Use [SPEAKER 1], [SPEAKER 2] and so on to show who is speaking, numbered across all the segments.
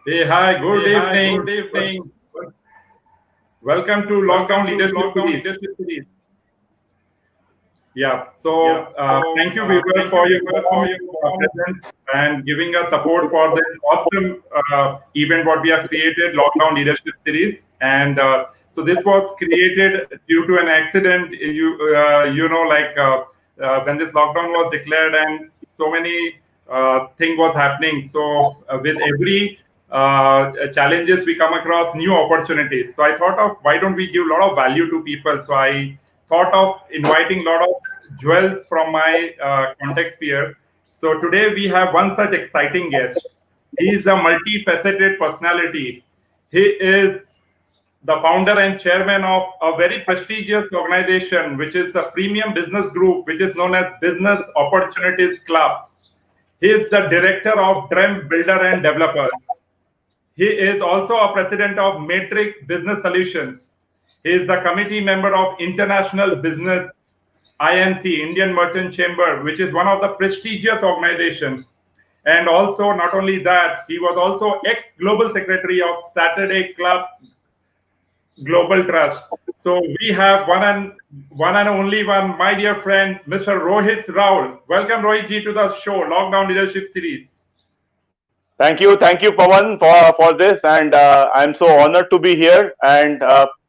[SPEAKER 1] Hey, hi, good evening. Welcome to Lockdown Leadership Series. Yeah, so thank you, viewers, for your awesome presence and giving us support for this awesome event what we have created, Lockdown Leadership Series. And so this was created due to an accident. When this lockdown was declared and so many thing was happening. So with every challenges we come across new opportunities. So I thought of why don't we give a lot of value to people. So I thought of inviting a lot of jewels from my context sphere. So today we have one such exciting guest. He is a multifaceted personality. He is the founder and chairman of a very prestigious organization, which is a premium business group, which is known as Business Opportunities Club. He is the director of Dream Builder and Developers. He is also a president of Matrix Business Solutions. He is the committee member of International Business IMC, Indian Merchant Chamber, which is one of the prestigious organizations. And also, not only that, he was also ex-global secretary of Saturday Club Global Trust. So we have one and only one, my dear friend, Mr. Rohit Raul. Welcome, Rohit ji, to the show, Lockdown Leadership Series.
[SPEAKER 2] Thank you, Pawan, for this, and I'm so honored to be here. And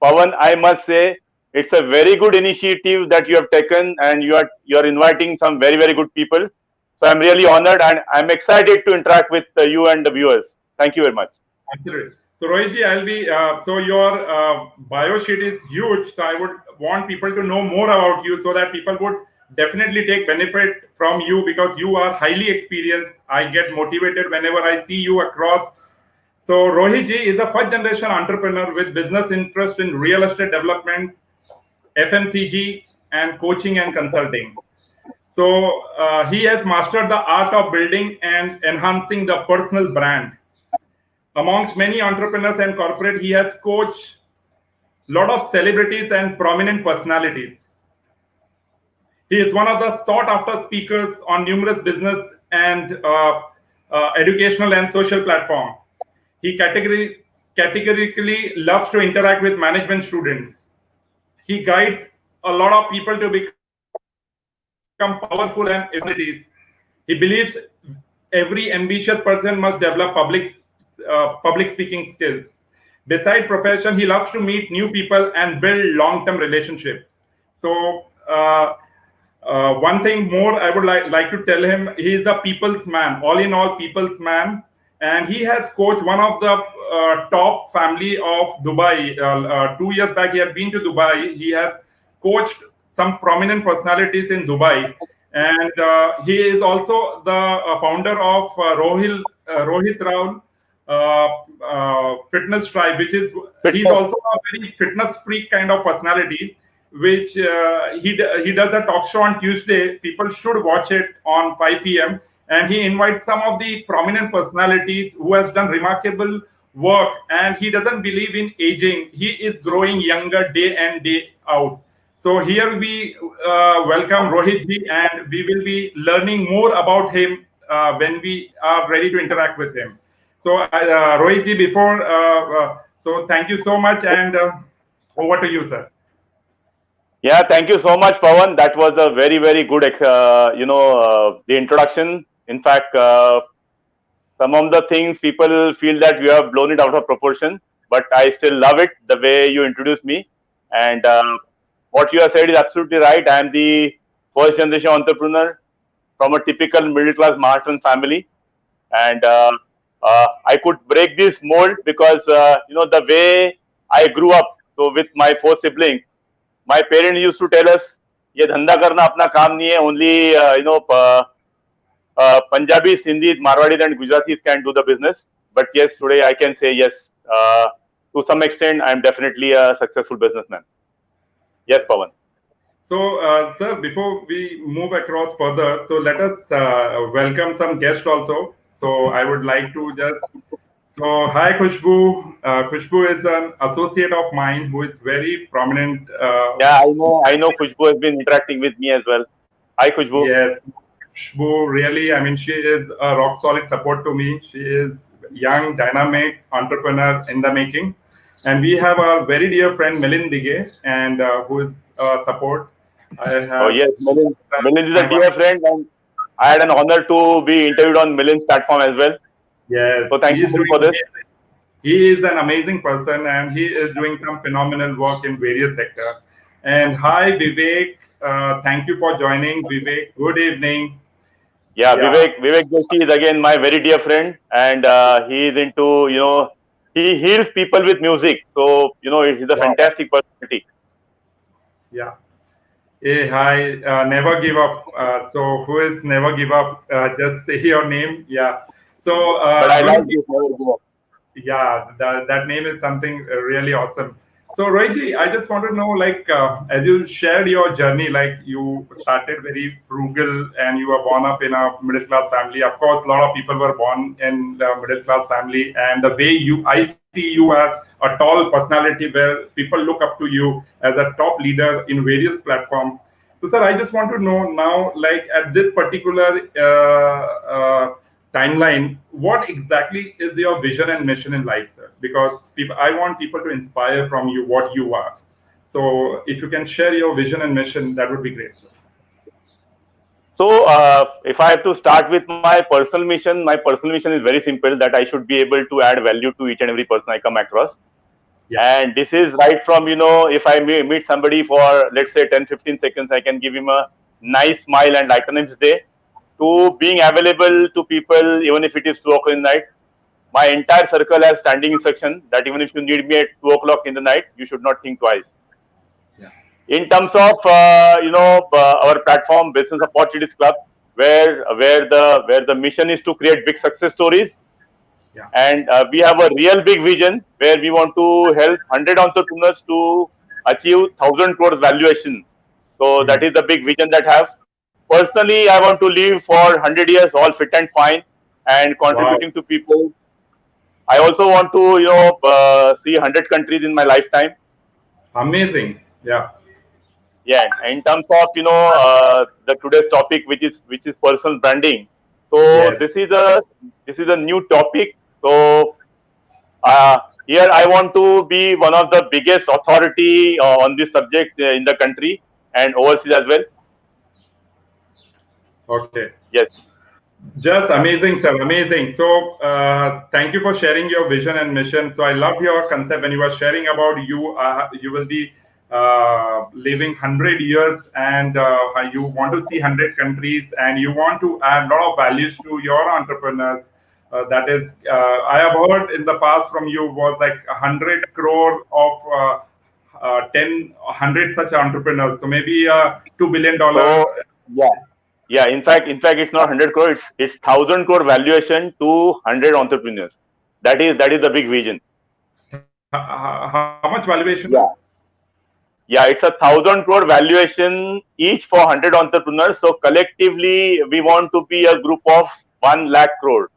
[SPEAKER 2] Pawan, I must say, it's a very good initiative that you have taken, and you're inviting some very good people. So I'm really honored, and I'm excited to interact with you and the viewers. Thank you very much.
[SPEAKER 1] Absolutely. So Rohitji, I'll be so your bio sheet is huge. So I would want people to know more about you so that people would definitely take benefit from you because you are highly experienced. I get motivated whenever I see you across. So Rohitji is a first generation entrepreneur with business interest in real estate development, FMCG, and coaching and consulting. So he has mastered the art of building and enhancing the personal brand. Amongst many entrepreneurs and corporate, he has coached a lot of celebrities and prominent personalities. He is one of the sought-after speakers on numerous business and educational and social platforms. He categorically loves to interact with management students. He guides a lot of people to become powerful and efficient. He believes every ambitious person must develop public speaking skills. Beside profession, he loves to meet new people and build long-term relationship. So one thing more I would like to tell him, he is a people's man, all in all people's man. And he has coached one of the top family of Dubai. 2 years back, he had been to Dubai. He has coached some prominent personalities in Dubai. And he is also the founder of Rohit Raul Fitness Tribe, which is he's also a very fitness freak kind of personality. Which he does a talk show on Tuesday. People should watch it on 5 p.m. And he invites some of the prominent personalities who has done remarkable work. And he doesn't believe in aging. He is growing younger day and day out. So here we welcome Rohit ji, and we will be learning more about him when we are ready to interact with him. So Rohit ji, so thank you so much, and over to you, sir.
[SPEAKER 2] Yeah, thank you so much, Pawan. That was a very good, the introduction. In fact, some of the things people feel that we have blown it out of proportion, but I still love it the way you introduced me. And what you have said is absolutely right. I am the first generation entrepreneur from a typical middle class Maharashtrian family, and I could break this mold because the way I grew up. So with my four siblings, my parents used to tell us, "ये धंधा करना अपना काम नहीं है. Only Punjabis, Sindhis, Marwadis, and Gujaratis can do the business." But yes, today I can say yes. To some extent, I am definitely a successful businessman. Yes, Pawan.
[SPEAKER 1] So, sir, before we move across further, so let us welcome some guests also. So, I would like to just hi, Khushbu. Khushbu is an associate of mine who is very prominent.
[SPEAKER 2] Yeah, I know. Khushbu has been interacting with me as well. Hi, Khushbu.
[SPEAKER 1] Yes, Khushbu. Really, I mean, she is a rock solid support to me. She is young, dynamic entrepreneur in the making. And we have our very dear friend Milind Dige, and who is support. I
[SPEAKER 2] Oh
[SPEAKER 1] have
[SPEAKER 2] yes, Milind is a
[SPEAKER 1] my wife.
[SPEAKER 2] dear friend, and I had an honor to be interviewed on Milind's platform as well.
[SPEAKER 1] Yes,
[SPEAKER 2] So thank
[SPEAKER 1] he
[SPEAKER 2] you,
[SPEAKER 1] is
[SPEAKER 2] Milind,
[SPEAKER 1] doing
[SPEAKER 2] for this.
[SPEAKER 1] amazing. He is an amazing person, and he is doing some phenomenal work in various sectors. And hi, Vivek. Thank you for joining, Vivek. Good evening.
[SPEAKER 2] Yeah,
[SPEAKER 1] Yeah,
[SPEAKER 2] Vivek Joshi is again my very dear friend, and he is into he heals people with music. So he's a
[SPEAKER 1] wow.
[SPEAKER 2] fantastic personality.
[SPEAKER 1] Yeah. Hey, hi. Never give up. So, who is never give up? Just say your name. Yeah. So,
[SPEAKER 2] But I like
[SPEAKER 1] Rohit,
[SPEAKER 2] this. Never give up.
[SPEAKER 1] yeah, that name is something really awesome. So Rohitji, I just want to know, like, as you shared your journey, like you started very frugal and you were born up in a middle class family. Of course, a lot of people were born in the middle class family, and the way I see you as a tall personality where people look up to you as a top leader in various platforms. So, sir, I just want to know now, like at this particular timeline, what exactly is your vision and mission in life, sir? Because people, I want people to inspire from you what you are. So, if you can share your vision and mission, that would be great, sir.
[SPEAKER 2] So if I have to start with my personal mission is very simple: that I should be able to add value to each and every person I come across.
[SPEAKER 1] Yeah.
[SPEAKER 2] And this is right from, if I meet somebody for, let's say, 10-15 seconds, I can give him a nice smile and lighten his day, to being available to people, even if it is 2 o'clock in the night. My entire circle has standing instruction that even if you need me at 2 o'clock in the night, you should not think twice.
[SPEAKER 1] Yeah.
[SPEAKER 2] In terms of, our platform, Business Opportunities Club, where the mission is to create big success stories.
[SPEAKER 1] Yeah.
[SPEAKER 2] And we have a real big vision where we want to help 100 entrepreneurs to achieve 1,000 crores valuation. So that
[SPEAKER 1] Mhm.
[SPEAKER 2] is the big vision that I have. Personally, I want to live for 100 years, all fit and fine, and
[SPEAKER 1] Wow.
[SPEAKER 2] contributing to people. I also want to, see 100 countries in my lifetime.
[SPEAKER 1] Amazing. Yeah.
[SPEAKER 2] Yeah. In terms of, the today's topic, which is personal branding. So
[SPEAKER 1] Yes.
[SPEAKER 2] this is a new topic. So here I want to be one of the biggest authority on this subject in the country and overseas as well.
[SPEAKER 1] Okay.
[SPEAKER 2] Yes.
[SPEAKER 1] Just amazing, sir. Amazing. So, thank you for sharing your vision and mission. So, I love your concept when you were sharing about you. You will be living 100 years, and you want to see 100 countries, and you want to add a lot of values to your entrepreneurs. That is, I have heard in the past from you was like 100 crore of 10, 100 such entrepreneurs. So maybe a $2 billion.
[SPEAKER 2] So yeah, yeah. In fact, it's not 100 crore. It's 1,000 crore valuation to 100 entrepreneurs. That is the big vision.
[SPEAKER 1] How much valuation, sir?
[SPEAKER 2] Yeah. Yeah, it's a 1,000 crore valuation each for 100 entrepreneurs. So collectively, we want to be a group of 1 lakh crore.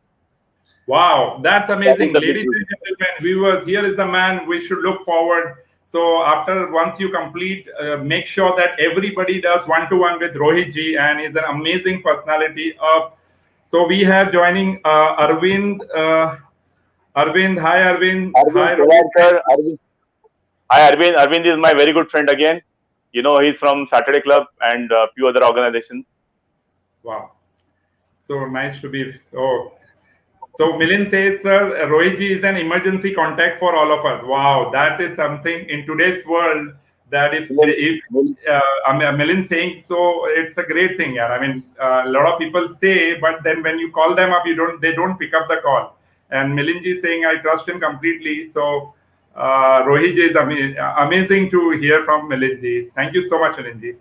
[SPEAKER 1] Wow, that's
[SPEAKER 2] That is
[SPEAKER 1] amazing.
[SPEAKER 2] the big
[SPEAKER 1] Ladies and
[SPEAKER 2] vision.
[SPEAKER 1] gentlemen, viewers, here is the man we should look forward. So after once you complete, make sure that everybody does one-to-one with Rohit ji, and he's an amazing personality. So we have joining Arvind. Arvind, hi Arvind.
[SPEAKER 2] Arvind
[SPEAKER 1] Hi Rohit.
[SPEAKER 2] Savarkar, Arvind. Hi, Arvind. Arvind is my very good friend again. He's from Saturday Club and a few other organizations.
[SPEAKER 1] Wow. So nice to be. Oh, so Milind says, sir, Rohit ji is an emergency contact for all of us. Wow, that is something in today's world that
[SPEAKER 2] Milind, Milind,
[SPEAKER 1] I mean, Milind saying so, it's a great thing. Yeah, I mean, a lot of people say, but then when you call them up, they don't pick up the call. And Milind ji is saying, I trust him completely. So Rohit ji is amazing to hear from Milind ji. Thank you so much, Milind ji.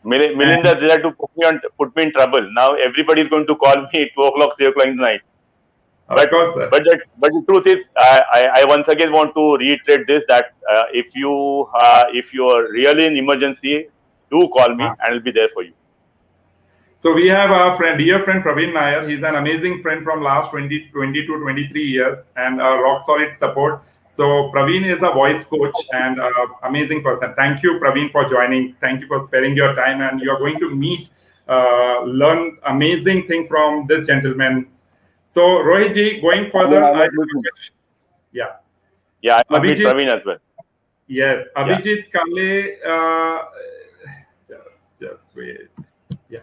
[SPEAKER 2] Milind is there to put me in trouble. Now everybody is going to call me at 2 o'clock, 3 o'clock in the night.
[SPEAKER 1] Of
[SPEAKER 2] But
[SPEAKER 1] course, sir.
[SPEAKER 2] the truth is, I once again want to reiterate this, that if you are really in emergency, do call me and I'll be there for you.
[SPEAKER 1] So we have our friend, dear friend Praveen Nair. He's an amazing friend from last 20 to 23 years and rock solid support. So Praveen is a voice coach and amazing person. Thank you, Praveen, for joining. Thank you for sparing your time. And you're going to meet, learn amazing thing from this gentleman. So Rohitji, going
[SPEAKER 2] Yeah,
[SPEAKER 1] further,
[SPEAKER 2] I'm
[SPEAKER 1] I have
[SPEAKER 2] a
[SPEAKER 1] a
[SPEAKER 2] bit,
[SPEAKER 1] question. Yeah,
[SPEAKER 2] yeah, I'm a bit
[SPEAKER 1] Abhijit.
[SPEAKER 2] Praveen as well.
[SPEAKER 1] Yes,
[SPEAKER 2] Yeah.
[SPEAKER 1] Abhijit Kale. Just wait. Yeah.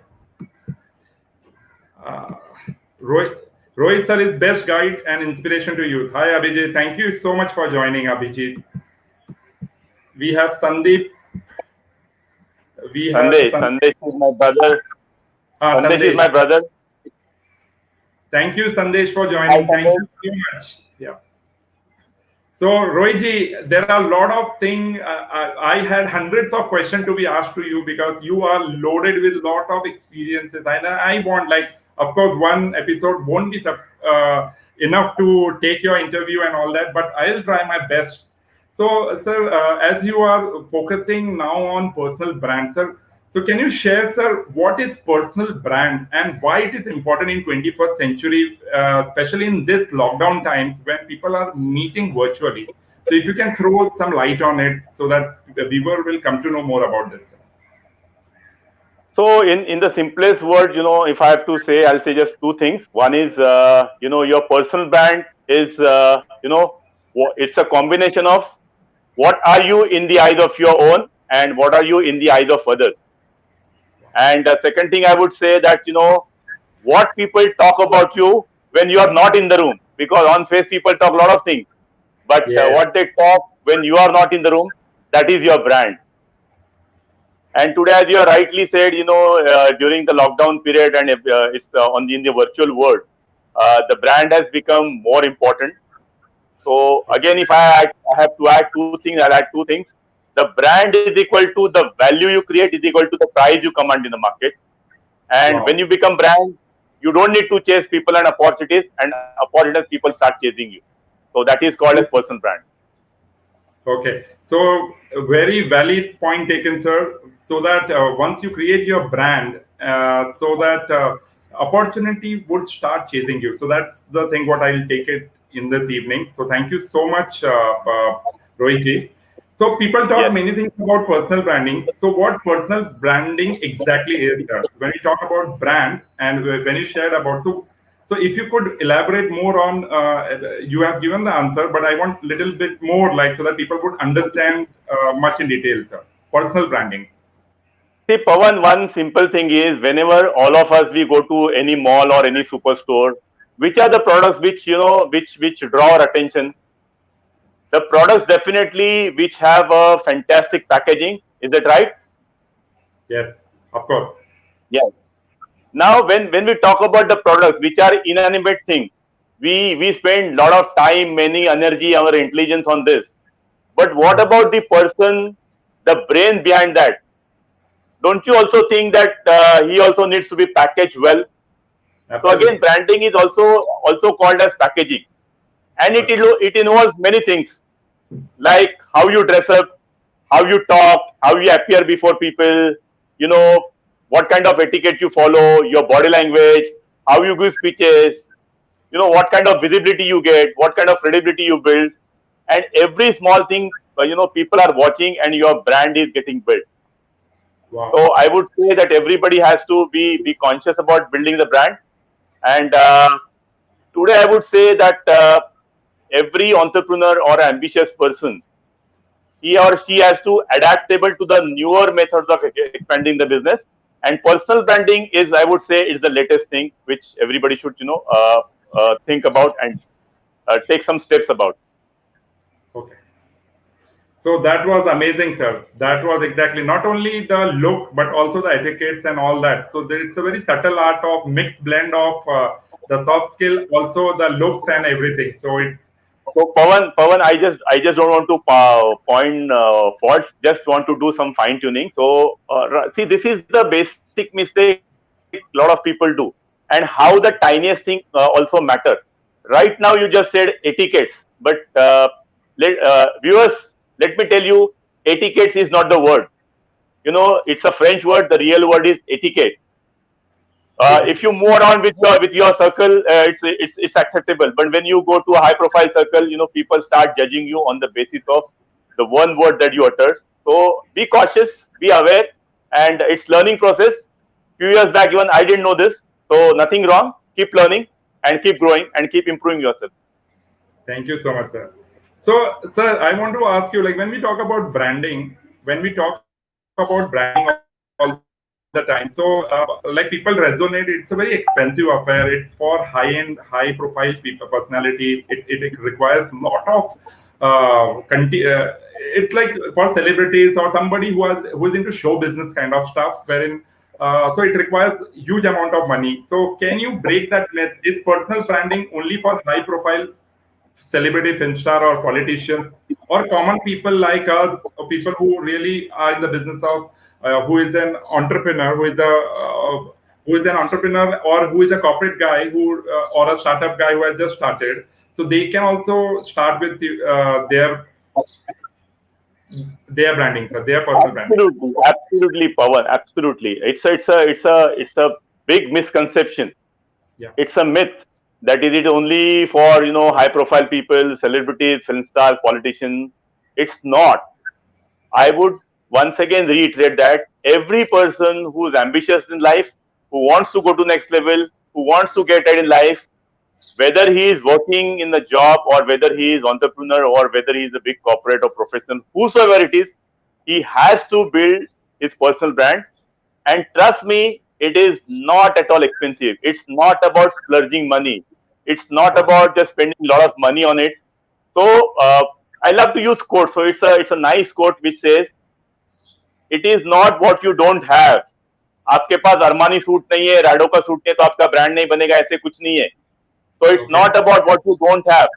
[SPEAKER 1] Uh, Rohit, Rohit sir is best guide and inspiration to youth. Hi Abhijit, thank you so much for joining Abhijit. We have Sandeep. We have
[SPEAKER 2] Sandesh.
[SPEAKER 1] Sandeep.
[SPEAKER 2] Sandesh is my brother. Sandesh is
[SPEAKER 1] Sandesh.
[SPEAKER 2] my brother.
[SPEAKER 1] Thank you, Sandesh, for
[SPEAKER 2] Hi,
[SPEAKER 1] joining. Thank
[SPEAKER 2] Sandesh.
[SPEAKER 1] you so much. Yeah. So, Rohitji, there are a lot of things. I had hundreds of questions to be asked to you because you are loaded with a lot of experiences. And I want, like, of course, one episode won't be enough to take your interview and all that, but I'll try my best. So, sir, as you are focusing now on personal brand, sir, so can you share, sir, what is personal brand and why it is important in 21st century, especially in this lockdown times when people are meeting virtually? So if you can throw some light on it so that the viewer will come to know more about this. Sir.
[SPEAKER 2] So, in the simplest word, if I have to say, I'll say just two things. One is, your personal brand is, it's a combination of what are you in the eyes of your own and what are you in the eyes of others. And the second thing I would say that, what people talk about you when you are not in the room, because on face people talk a lot of things, but
[SPEAKER 1] Yes.
[SPEAKER 2] what they talk when you are not in the room, that is your brand. And today, as you have rightly said, during the lockdown period and it's on in the virtual world, the brand has become more important. So again, if I have to add two things, I'll add two things. The brand is equal to the value you create is equal to the price you command in the market. And when
[SPEAKER 1] Wow.
[SPEAKER 2] you become brand, you don't need to chase people and opportunities people start chasing you. So that is called as
[SPEAKER 1] So
[SPEAKER 2] personal brand.
[SPEAKER 1] okay, so a very valid point taken, sir. So that once you create your brand, so that opportunity would start chasing you. So that's the thing. What I'll take it in this evening. So thank you so much, Rohit ji. So people talk
[SPEAKER 2] Yes.
[SPEAKER 1] many things about personal branding. So what personal branding exactly is, sir? When you talk about brand and when you shared about so if you could elaborate more on, you have given the answer, but I want little bit more, like so that people would understand much in detail, sir. Personal branding.
[SPEAKER 2] See, Pawan, one simple thing is whenever all of us we go to any mall or any superstore, which are the products which which draw our attention? The products definitely which have a fantastic packaging. Is that right?
[SPEAKER 1] Yes, of course.
[SPEAKER 2] Yes. Now, when we talk about the products which are inanimate things, we spend lot of time, many energy, our intelligence on this. But what about the person, the brain behind that? Don't you also think that he also needs to be packaged well? So again,
[SPEAKER 1] Absolutely.
[SPEAKER 2] branding is also called as packaging, and
[SPEAKER 1] Okay.
[SPEAKER 2] it involves many things like how you dress up, how you talk, how you appear before people, you know, what kind of etiquette you follow, your body language, how you give speeches, what kind of visibility you get, what kind of credibility you build, and every small thing, people are watching and your brand is getting built.
[SPEAKER 1] Wow.
[SPEAKER 2] So I would say that everybody has to be conscious about building the brand. And today I would say that every entrepreneur or ambitious person, he or she has to adaptable to the newer methods of expanding the business. And personal branding is, I would say, is the latest thing which everybody should think about and take some steps about.
[SPEAKER 1] Okay. So that was amazing, sir. That was exactly not only the look, but also the etiquettes and all that. So there is a very subtle art of mixed blend of the soft skill, also the looks and everything. So it
[SPEAKER 2] So Pawan, I just don't want to point faults. Just want to do some fine tuning. So see, this is the basic mistake a lot of people do, and how the tiniest thing also matter. Right now, you just said etiquettes, but viewers, let me tell you, etiquettes is not the word. It's a French word. The real word is etiquette. If
[SPEAKER 1] etiquette.
[SPEAKER 2] you move around with your circle, it's acceptable. But when you go to a high profile circle, people start judging you on the basis of the one word that you uttered. So be cautious, be aware, and it's learning process. Few years back, even I didn't know this, so nothing wrong. Keep learning. and keep growing and keep improving yourself.
[SPEAKER 1] Thank you so much, sir. So, sir, I want to ask you, like, when we talk about branding, when we talk about branding all the time, so, like, people resonate. It's a very expensive affair. It's for high-end, high-profile people, personality. It requires a lot of, it's like for celebrities or somebody who is into show business kind of stuff, wherein so it requires huge amount of money. So, can you break that myth? Is personal branding only for high-profile celebrity film star or politicians or common people like us, or people who really are in the business of who is an entrepreneur, who is an entrepreneur or who is a corporate guy who or a startup guy who has just started. So they can also start with their branding, sir, their personal branding.
[SPEAKER 2] Absolutely, absolutely, Pawan. Absolutely, it's a big misconception.
[SPEAKER 1] Yeah.
[SPEAKER 2] It's a myth that is it only for high profile people, celebrities, film stars, politicians. It's not. I would once again reiterate that every person who is ambitious in life, who wants to go to next level, who wants to get ahead in life, whether he is working in the job or whether he is entrepreneur or whether he is a big corporate or professional, whosoever it is, he has to build his personal brand. And trust me, it is not at all expensive. It's not about splurging money. It's not
[SPEAKER 1] Okay.
[SPEAKER 2] about just spending a lot of money on it. So I love to use quotes. So it's a nice quote which says, "It is not what you don't have." आपके पास Armani suit नहीं है, Rado का suit नहीं है, तो आपका brand नहीं बनेगा, ऐसे कुछ नहीं है. So it's
[SPEAKER 1] Okay.
[SPEAKER 2] not about what you don't have.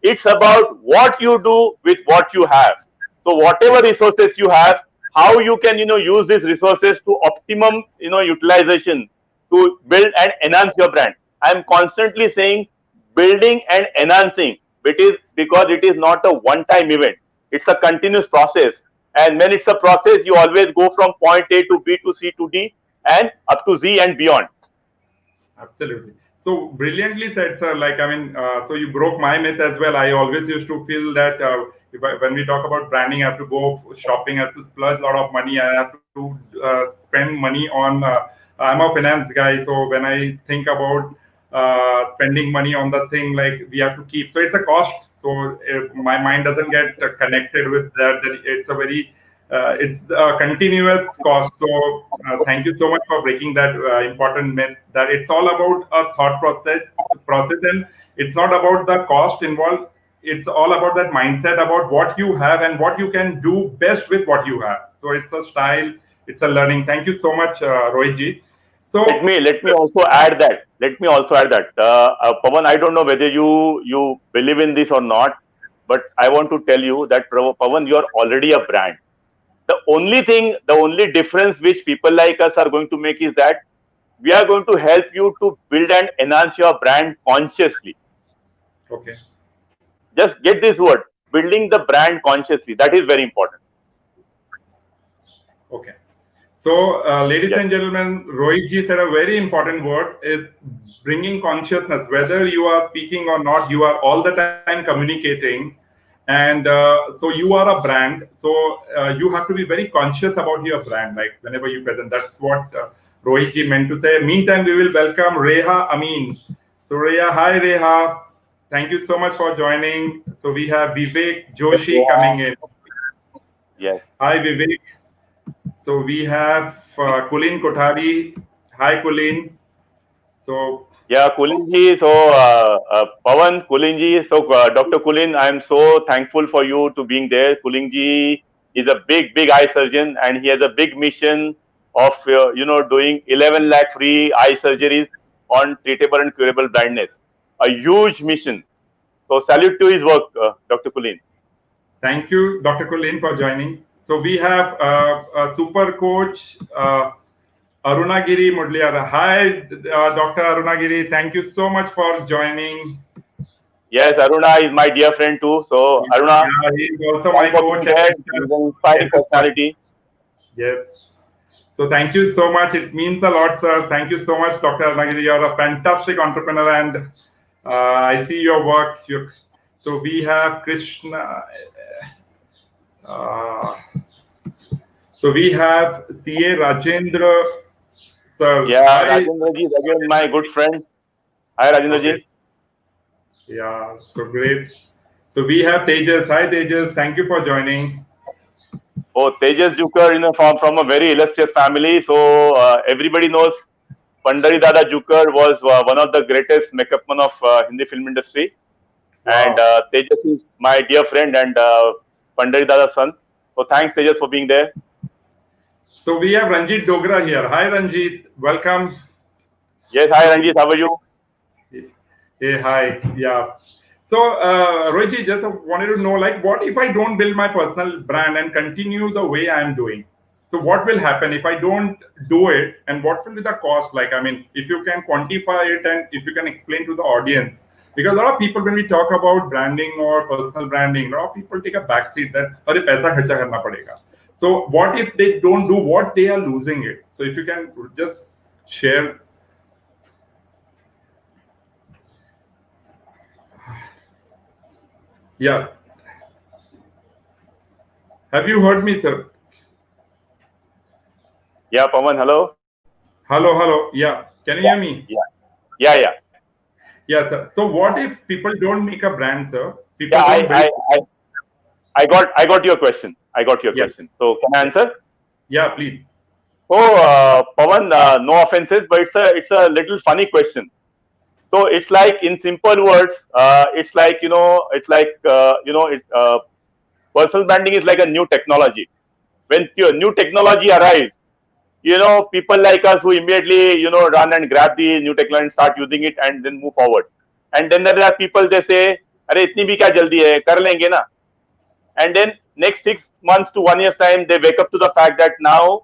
[SPEAKER 2] It's about what you do with what you have. So whatever resources you have, how you can, use these resources to optimum, utilization to build and enhance your brand. I'm constantly saying building and enhancing. It is because it is not a one-time event. It's a continuous process. And when it's a process, you always go from point A to B to C to D and up to Z and beyond.
[SPEAKER 1] Absolutely. So brilliantly said, sir. Like, I mean, so you broke my myth as well. I always used to feel that when we talk about branding, I have to go shopping, I have to splurge a lot of money, I have to spend money on. I'm a finance guy, so when I think about spending money on the thing, like we have to keep. So it's a cost. So if my mind doesn't get connected with that, then it's a continuous cost. So thank you so much for breaking that important myth that it's all about a thought process, and it's not about the cost involved. It's all about that mindset about what you have and what you can do best with what you have. So it's a style, it's a learning. Thank you so much, Rohit ji. So
[SPEAKER 2] Let me also add that. Pawan, I don't know whether you believe in this or not, but I want to tell you that Pawan, you are already a brand. The only difference which people like us are going to make is that we are going to help you to build and enhance your brand consciously.
[SPEAKER 1] okay.
[SPEAKER 2] Just get this word, building the brand consciously. That is very important.
[SPEAKER 1] Okay. So, ladies
[SPEAKER 2] Yes.
[SPEAKER 1] and gentlemen, Rohit ji said a very important word is bringing consciousness. Whether you are speaking or not, you are all the time communicating. And so you are a brand. So you have to be very conscious about your brand, like whenever you present. That's what Rohit ji meant to say. Meantime, we will welcome Reha Amin. So, Reha, hi Reha. Thank you so much for joining. So, we have Vivek Joshi coming in.
[SPEAKER 2] Yes.
[SPEAKER 1] Hi, Vivek. So we have Kulin Kothari. Hi, Kulin. So
[SPEAKER 2] Yeah, Kulinji. So, Pawan, Kulinji. So, Dr. Kulin, I am so thankful for you to being there. Kulinji is a big eye surgeon, and he has a big mission of doing 11 lakh free eye surgeries on treatable and curable blindness. A huge mission. So, salute to his work, Dr. Kulin.
[SPEAKER 1] thank you, Dr. Kulin, for joining. So we have a super coach, Arunagiri Mudliara. Hi, Dr. Arunagiri. Thank you so much for joining.
[SPEAKER 2] Yes, Aruna is my dear friend too. So, Aruna,
[SPEAKER 1] Yeah, he's also my
[SPEAKER 2] thanks for
[SPEAKER 1] coach
[SPEAKER 2] being
[SPEAKER 1] and
[SPEAKER 2] there.
[SPEAKER 1] mentor.
[SPEAKER 2] He's an inspiring personality.
[SPEAKER 1] Yes. So thank you so much. It means a lot, sir. Thank you so much, Dr. Nagiri. You're a fantastic entrepreneur, and I see your work. So we have Krishna. Uh, so we have CA Rajendra, sir.
[SPEAKER 2] Yeah,
[SPEAKER 1] Hi.
[SPEAKER 2] Rajendra ji is again my good friend. Hi, Rajendra
[SPEAKER 1] Okay.
[SPEAKER 2] ji.
[SPEAKER 1] Yeah, so great. So we have Tejas. Hi, Tejas. Thank you for joining.
[SPEAKER 2] Oh, Tejas Jukar, from a very illustrious family. So everybody knows Pandari Dada Jukar was one of the greatest makeup man of Hindi film industry. And
[SPEAKER 1] Wow.
[SPEAKER 2] Tejas is my dear friend and Pandari Dada's son. So thanks, Tejas, for being there.
[SPEAKER 1] So we have Ranjit Dogra here. Hi, Ranjit. Welcome.
[SPEAKER 2] Yes, hi
[SPEAKER 1] So,
[SPEAKER 2] Ranjit, how are you?
[SPEAKER 1] hey, hi. Yeah. So, Rohit, just wanted to know, like, what if I don't build my personal brand and continue the way I'm doing? So, what will happen if I don't do it, and what will be the cost? Like, I mean, if you can quantify it and if you can explain to the audience, because a lot of people, when we talk about branding or personal branding, a lot of people take a backseat that, अरे पैसा खर्चा करना पड़ेगा. So, what if they don't do what they are losing it? So, if you can just share. Yeah. Have you heard me, sir?
[SPEAKER 2] Yeah, Pawan, hello.
[SPEAKER 1] Hello, hello. Yeah. Can you
[SPEAKER 2] Yeah,
[SPEAKER 1] hear me?
[SPEAKER 2] yeah, yeah, yeah.
[SPEAKER 1] Yeah, sir. So what if people don't make a brand, sir?
[SPEAKER 2] Yeah,
[SPEAKER 1] People don't build.
[SPEAKER 2] I got your question. I got your
[SPEAKER 1] Yeah.
[SPEAKER 2] question. So can I
[SPEAKER 1] Yeah.
[SPEAKER 2] answer?
[SPEAKER 1] Yeah, please.
[SPEAKER 2] So Pawan, no offenses, but it's a little funny question. So it's like in simple words, it's like it's personal branding is like a new technology. When your new technology arrives, people like us who immediately run and grab the new technology and start using it and then move forward. And then there are people they say, "अरे इतनी भी क्या जल्दी है कर लेंगे ना." And then next 6 months to 1 year's time, they wake up to the fact that now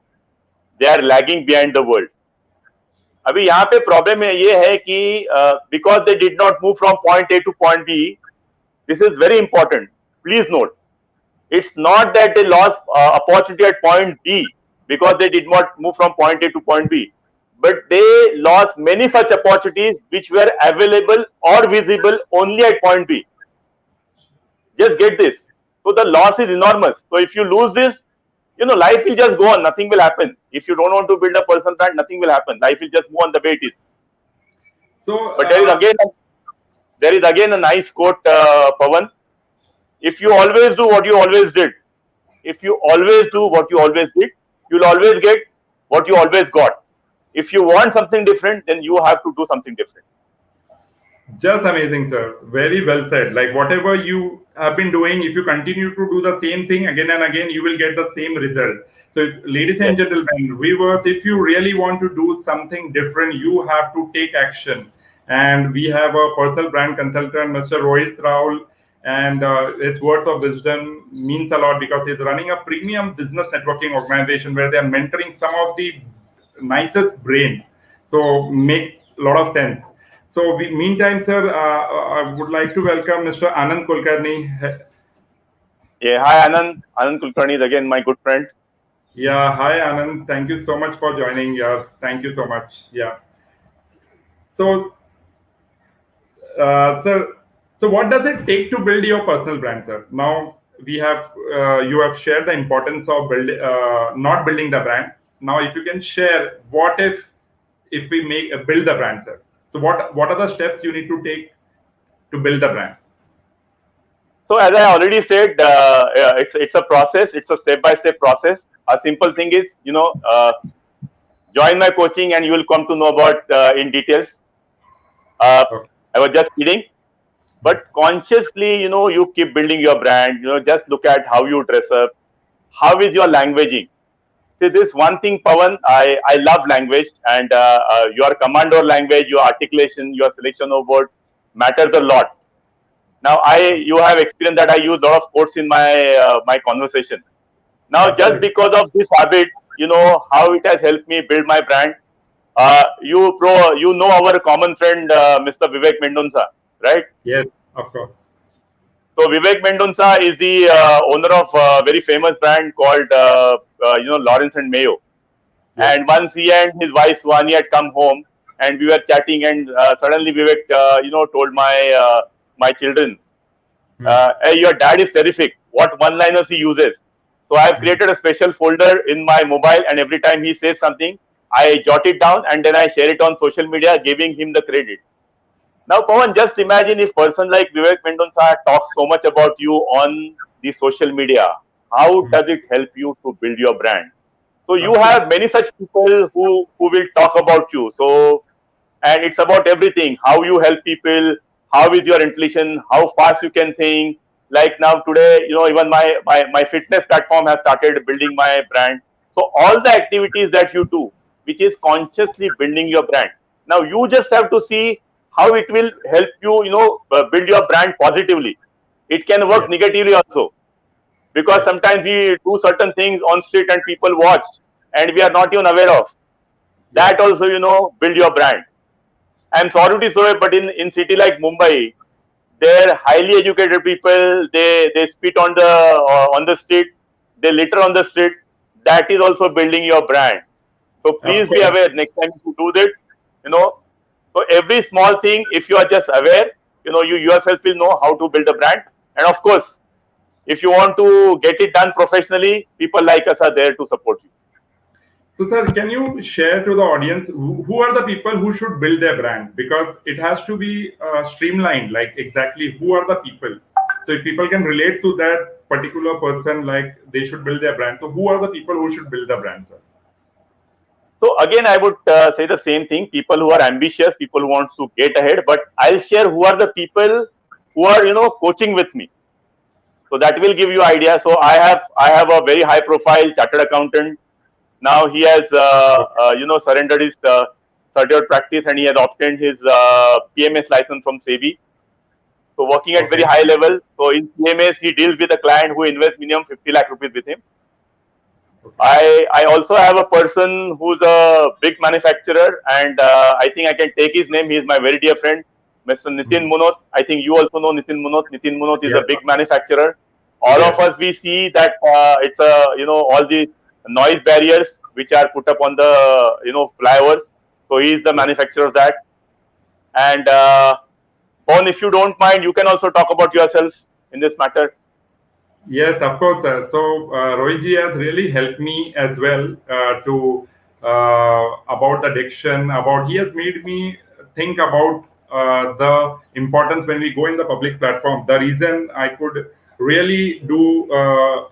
[SPEAKER 2] they are lagging behind the world. अभी यहाँ पे प्रॉब्लम ये है कि because they did not move from point A to point B. This is very important. Please note, it's not that they lost opportunity at point B because they did not move from point A to point B, but they lost many such opportunities which were available or visible only at point B. Just get this. So the loss is enormous. So if you lose this, life will just go on. Nothing will happen. If you don't want to build a personal brand, nothing will happen. Life will just move on the way it is.
[SPEAKER 1] So
[SPEAKER 2] But there is again a nice quote, Pawan. If you always do what you always did, if you always do what you always did, you'll always get what you always got. If you want something different, then you have to do something different.
[SPEAKER 1] just amazing, sir. Very well said. Like whatever you have been doing, if you continue to do the same thing again and again, you will get the same result. So, ladies
[SPEAKER 2] Yes.
[SPEAKER 1] and gentlemen, viewers, if you really want to do something different, you have to take action. And we have a personal brand consultant, Mr. Rohit Raul, and his words of wisdom means a lot because he's running a premium business networking organization where they are mentoring some of the nicest brain. So makes a lot of sense. So meantime, sir, I would like to welcome Mr. Anand Kulkarni.
[SPEAKER 2] Yeah. Hi, Anand. Anand Kulkarni is again my good friend.
[SPEAKER 1] Yeah, hi Anand. Thank you so much for joining. Yeah, thank you so much. Yeah. So, sir, so what does it take to build your personal brand, sir? Now we have you have shared the importance of not building the brand. Now, if you can share, what if we make build the brand, sir? So, what are the steps you need to take to build the brand?
[SPEAKER 2] So as I already said, it's a process. It's a step-by-step process. A simple thing is, join my coaching and you will come to know about in details. Uh,
[SPEAKER 1] Okay.
[SPEAKER 2] I was just kidding. But consciously, you keep building your brand. Just look at how you dress up. How is your languaging? See, this one thing, Pawan, I love language, and your command or language, your articulation, your selection of word matters a lot. Now, you have experienced that I use a lot of quotes in my conversation. Now, just
[SPEAKER 1] Absolutely.
[SPEAKER 2] because of this habit, how it has helped me build my brand. You know our common friend, Mr. Vivek Mendonca, right?
[SPEAKER 1] Yes, of course.
[SPEAKER 2] So Vivek Mendonca is the owner of a very famous brand called Lawrence and Mayo. And
[SPEAKER 1] Yes.
[SPEAKER 2] once he and his wife Swani had come home, and we were chatting, and suddenly Vivek, told my children,
[SPEAKER 1] Hmm.
[SPEAKER 2] "Hey, your dad is terrific. What one-liners he uses." So I have
[SPEAKER 1] Hmm.
[SPEAKER 2] created a special folder in my mobile, and every time he says something, I jot it down and then I share it on social media, giving him the credit. Now, Pawan, just imagine if person like Vivek Mendonca talks so much about you on the social media. How does it help you to build your brand? So you have
[SPEAKER 1] Absolutely.
[SPEAKER 2] many such people who will talk about you. So, and it's about everything: how you help people, how is your intuition, how fast you can think. Like now today, even my fitness platform has started building my brand. So all the activities that you do, which is consciously building your brand. Now you just have to see how it will help you, build your brand positively. It can work
[SPEAKER 1] Yes.
[SPEAKER 2] negatively also, because
[SPEAKER 1] Yes.
[SPEAKER 2] sometimes we do certain things on street and people watch and we are not even aware of. That
[SPEAKER 1] Yes.
[SPEAKER 2] also, build your brand. I'm sorry to say, but in city like Mumbai, they're highly educated people. They spit on the street. They litter on the street. That is also building your brand. So
[SPEAKER 1] Of
[SPEAKER 2] please be
[SPEAKER 1] course.
[SPEAKER 2] aware next time you do that. You know, so every small thing, if you are just aware, you yourself will know how to build a brand. And of course, if you want to get it done professionally, people like us are there to support you.
[SPEAKER 1] So, sir, can you share to the audience who are the people who should build their brand? Because it has to be streamlined, like exactly who are the people. So, if people can relate to that particular person, like they should build their brand. So, who are the people who should build the brand, sir?
[SPEAKER 2] So again, I would say the same thing. People who are ambitious, people who want to get ahead. But I'll share who are the people who are coaching with me. So that will give you idea. So I have a very high profile chartered accountant. Now he has
[SPEAKER 1] Okay.
[SPEAKER 2] surrendered his certificate practice and he has obtained his PMS license from SEBI. So working at very
[SPEAKER 1] Okay.
[SPEAKER 2] high level. So in PMS he deals with a client who invests minimum 50 lakh rupees with him.
[SPEAKER 1] Okay.
[SPEAKER 2] I also have a person who's a big manufacturer, and I think I can take his name. He's my very dear friend, Mr. Nitin
[SPEAKER 1] Mhm.
[SPEAKER 2] Munot. I think you also know Nitin Munot. Nitin Munot is a
[SPEAKER 1] Yes.
[SPEAKER 2] big manufacturer. All of
[SPEAKER 1] Yes.
[SPEAKER 2] us we see that it's a all the noise barriers which are put up on the flyovers. So he is the
[SPEAKER 1] Yes.
[SPEAKER 2] manufacturer of that. And Pawan, if you don't mind, you can also talk about yourself in this matter.
[SPEAKER 1] Yes, of course, sir. So Rohit ji has really helped me as well to about the diction. About he has made me think about the importance when we go in the public platform. The reason I could really do,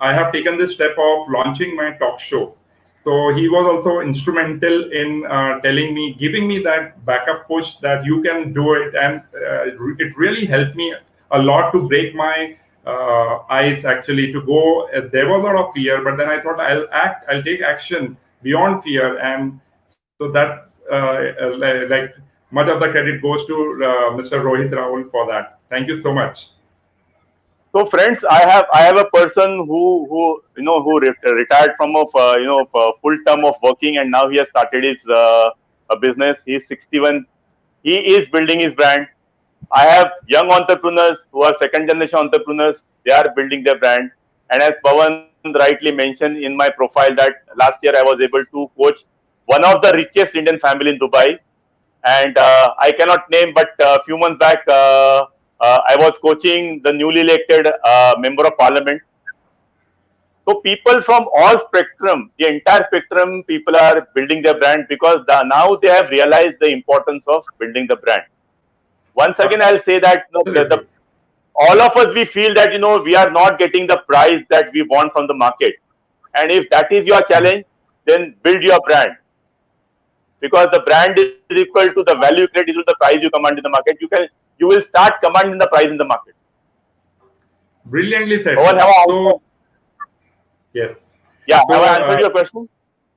[SPEAKER 1] I have taken this step of launching my talk show. So he was also instrumental in telling me, giving me that backup push that you can do it, and it really helped me a lot to break my ice. Actually, to go. There was a lot of fear, but then I thought I'll act. I'll take action beyond fear, and so that's like much of the credit goes to Mr. Rohit Raul for that. Thank you so much.
[SPEAKER 2] So friends, I have a person who retired from a full term of working, and now he has started his a business. He's 61. He is building his brand. I have young entrepreneurs who are second generation entrepreneurs. They are building their brand. And as Pawan rightly mentioned in my profile, that last year I was able to coach one of the richest Indian family in Dubai, and I cannot name, but a few months back, I was coaching the newly elected member of parliament. So people from all spectrum, the entire spectrum, people are building their brand because now they have realized the importance of building the brand. Once again, I'll say that
[SPEAKER 1] Absolutely.
[SPEAKER 2] all of us, we feel that we are not getting the price that we want from the market. And if that is your challenge, then build your brand, because the brand is equal to the value you create is equal to the price you command in the market. You will start commanding the price in the market.
[SPEAKER 1] Brilliantly said,
[SPEAKER 2] Pawan,
[SPEAKER 1] sir.
[SPEAKER 2] have I
[SPEAKER 1] So
[SPEAKER 2] answered?
[SPEAKER 1] yes.
[SPEAKER 2] Yeah, have I
[SPEAKER 1] So
[SPEAKER 2] answered your question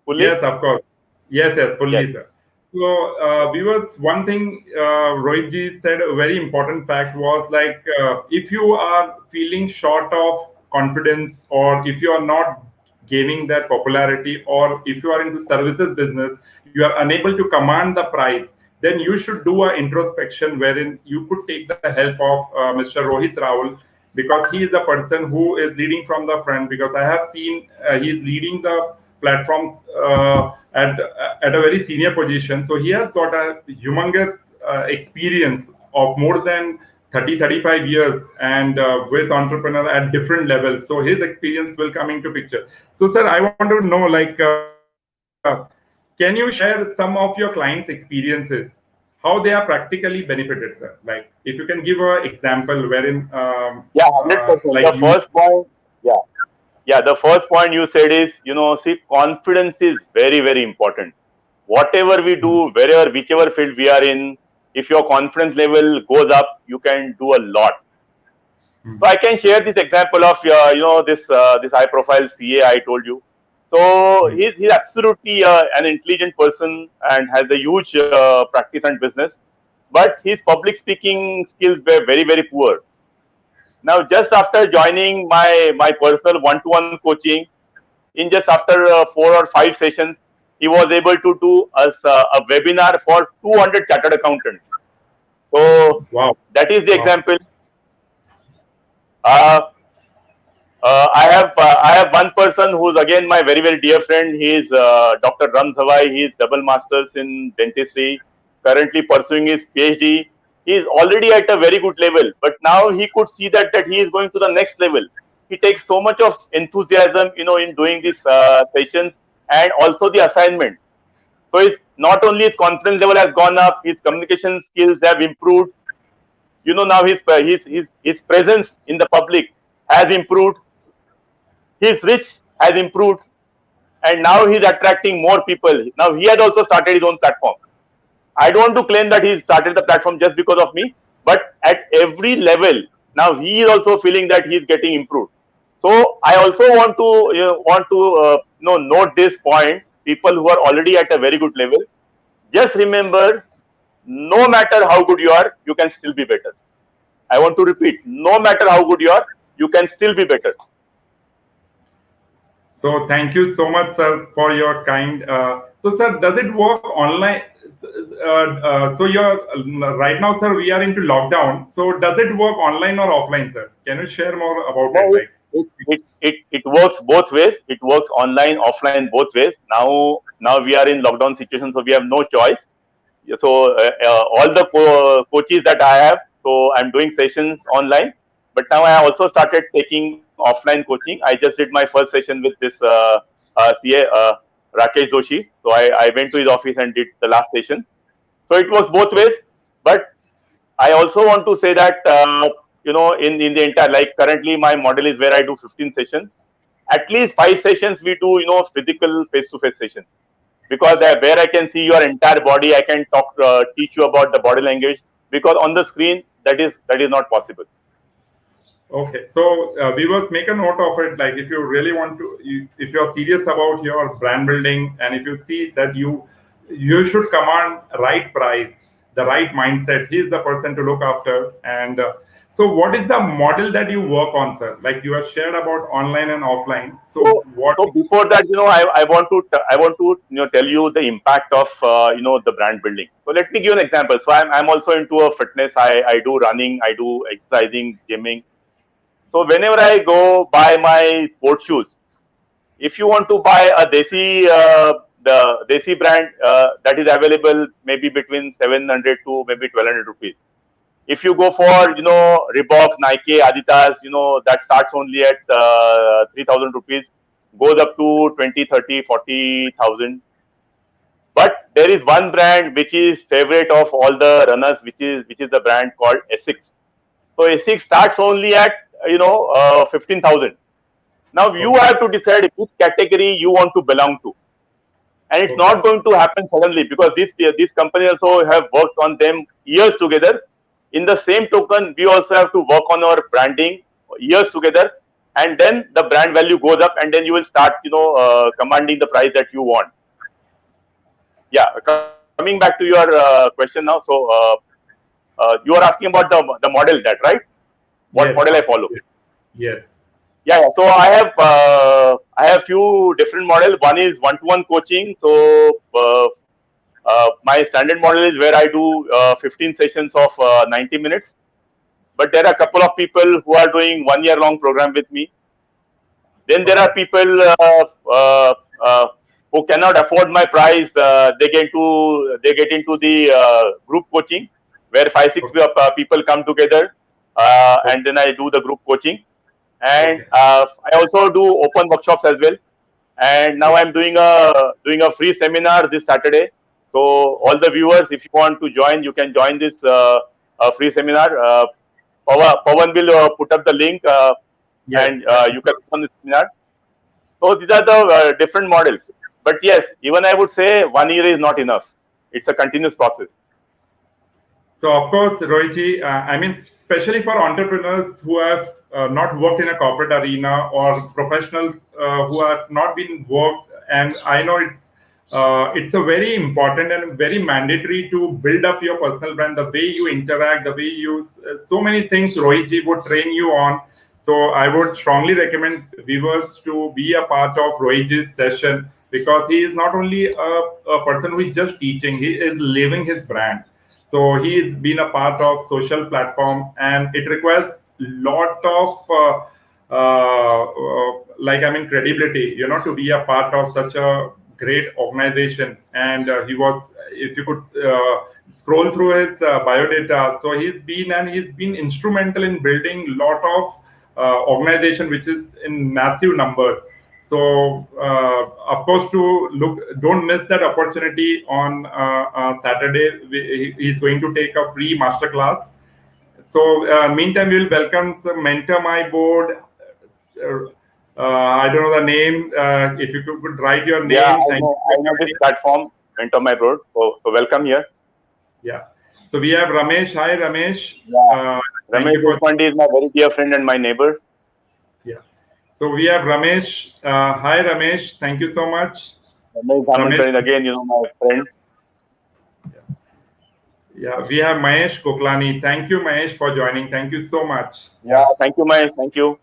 [SPEAKER 2] fully?
[SPEAKER 1] yes, of course. Yes, yes,
[SPEAKER 2] Yes.
[SPEAKER 1] fully, sir. So, viewers, one thing Rohit ji said, a very important fact was like if you are feeling short of confidence, or if you are not gaining that popularity, or if you are into services business, you are unable to command the price, then you should do a introspection wherein you could take the help of Mr. Rohit Raul, because he is the person who is leading from the front. Because I have seen he is leading the platforms at a very senior position. So he has got a humongous experience of more than 30-35 years, and with entrepreneur at different levels. So his experience will come into picture. So sir, I want to know, like, can you share some of your clients experiences, how they are practically benefited, sir. Like if you can give an example wherein
[SPEAKER 2] Yeah, 100%.
[SPEAKER 1] like
[SPEAKER 2] The
[SPEAKER 1] you.
[SPEAKER 2] first point, yeah, yeah, the first point you said is, see, confidence is very, very important. Whatever we do, wherever, whichever field we are in, if your confidence level goes up, you can do a lot. So I can share this example of this high profile CA I told you. So he's absolutely an intelligent person and has a huge practice and business, but his public speaking skills were very, very poor. Now, just after joining my personal one-to-one coaching, in just after 4 or 5 sessions, he was able to do a webinar for 200 chartered accountants. So
[SPEAKER 1] Wow.
[SPEAKER 2] that is the
[SPEAKER 1] Wow.
[SPEAKER 2] example. Uh, I have one person who's again my very, very dear friend. He is Dr. Ram Zawai. He is double masters in dentistry, currently pursuing his PhD. He is already at a very good level, but now he could see that he is going to the next level. He takes so much of enthusiasm, in doing these sessions and also the assignment. So it's not only his confidence level has gone up, his communication skills have improved. Now his presence in the public has improved. His reach has improved, and now he's attracting more people. Now he has also started his own platform. I don't want to claim that he started the platform just because of me, but at every level, now he is also feeling that he is getting improved. So I also want to note this point. People who are already at a very good level, just remember, no matter how good you are, you can still be better. I want to repeat, no matter how good you are, you can still be better.
[SPEAKER 1] So thank you so much, sir, for your kind. So, sir, does it work online? So you're right now, sir. We are into lockdown. So does it work online or offline, sir? Can you share more about it?
[SPEAKER 2] No,
[SPEAKER 1] Like,
[SPEAKER 2] it works both ways. It works online, offline, both ways. Now we are in lockdown situation, so we have no choice. So all the coaches that I have, so I'm doing sessions online. But now I also started taking offline coaching. I just did my first session with this CA Rakesh Doshi. So I went to his office and did the last session. So it works both ways. But I also want to say that in the entire, like currently my model is where I do 15 sessions. At least 5 sessions we do physical face-to-face sessions, because where I can see your entire body, I can teach you about the body language, because on the screen that is not possible.
[SPEAKER 1] okay, so viewers, make a note of it. Like, if you really want to, if you're serious about your brand building, and if you see that you should command right price, the right mindset, he's the person to look after. And so, what is the model that you work on, sir? Like you have shared about online and offline. So,
[SPEAKER 2] So,
[SPEAKER 1] what?
[SPEAKER 2] so before that, I want to tell you the impact of the brand building. So let me give you an example. So I'm also into a fitness. I do running, I do exercising, gymming. So whenever I go buy my sports shoes, if you want to buy a the Desi brand that is available maybe between 700 to maybe 1200 rupees. If you go for Reebok, Nike, Adidas, that starts only at 3000 rupees, goes up to 20, 30, 40,000. But there is one brand which is favorite of all the runners, which is the brand called Essex. So Essex starts only at 15,000. Now you
[SPEAKER 1] Okay,
[SPEAKER 2] have to decide which category you want to belong to, and it's
[SPEAKER 1] okay,
[SPEAKER 2] not going to happen suddenly, because these companies also have worked on them years together. In the same token, we also have to work on our branding years together, and then the brand value goes up, and then you will start commanding the price that you want. Yeah, coming back to your question now. So you are asking about the model, that right? What model
[SPEAKER 1] yes,
[SPEAKER 2] I follow?
[SPEAKER 1] yes,
[SPEAKER 2] Yeah, yeah. So I have few different models. One is one-to-one coaching. So my standard model is where I do 15 sessions of 90 minutes. But there are a couple of people who are doing 1 year long program with me. Then there are
[SPEAKER 1] okay,
[SPEAKER 2] people uh, uh, who cannot afford my price. They get into the group coaching, where five six
[SPEAKER 1] okay,
[SPEAKER 2] people come together,
[SPEAKER 1] okay,
[SPEAKER 2] and then I do the group coaching. And
[SPEAKER 1] okay,
[SPEAKER 2] I also do open workshops as well. And now
[SPEAKER 1] okay.
[SPEAKER 2] I'm doing a free seminar this Saturday. So all the viewers, if you want to join, you can join this free seminar. Pawan will put up the link,
[SPEAKER 1] Yes,
[SPEAKER 2] and you can come on the seminar. So these are the different models. But yes, even I would say 1 year is not enough. It's a continuous process.
[SPEAKER 1] so of course, Rohitji, I mean, especially for entrepreneurs who have not worked in a corporate arena or professionals who have not been worked, and I know it's a very important and very mandatory to build up your personal brand, the way you interact, the way you use so many things. Rohitji would train you on. So I would strongly recommend viewers to be a part of Rohitji's session because he is not only a person who is just teaching; he is living his brand. So he's been a part of social platform, and it requires lot of like I mean credibility, to be a part of such a great organization. And he was, if you could scroll through his biodata, so he's been instrumental in building lot of organization which is in massive numbers. So, of course, to look, don't miss that opportunity on Saturday. He's going to take a free masterclass. So, meantime, we'll welcome some mentor my board. I don't know the name. If you could write your
[SPEAKER 2] Yeah,
[SPEAKER 1] name, thank you.
[SPEAKER 2] I know this platform, Mentor My Road. So welcome here.
[SPEAKER 1] Yeah. So we have Ramesh. Hi, Ramesh.
[SPEAKER 2] Yeah,
[SPEAKER 1] Thank
[SPEAKER 2] Ramesh
[SPEAKER 1] you for.
[SPEAKER 2] Deshpande is my very dear friend and my neighbor.
[SPEAKER 1] Yeah. So we have Ramesh. Hi, Ramesh. Thank you so much.
[SPEAKER 2] Ramesh
[SPEAKER 1] Ramesh.
[SPEAKER 2] Dhamekar is again, my friend.
[SPEAKER 1] Yeah, we have Mahesh Koklani. Thank you, Mahesh, for joining. Thank you so much.
[SPEAKER 2] Yeah,
[SPEAKER 1] Yeah.
[SPEAKER 2] thank you, Mahesh. Thank you.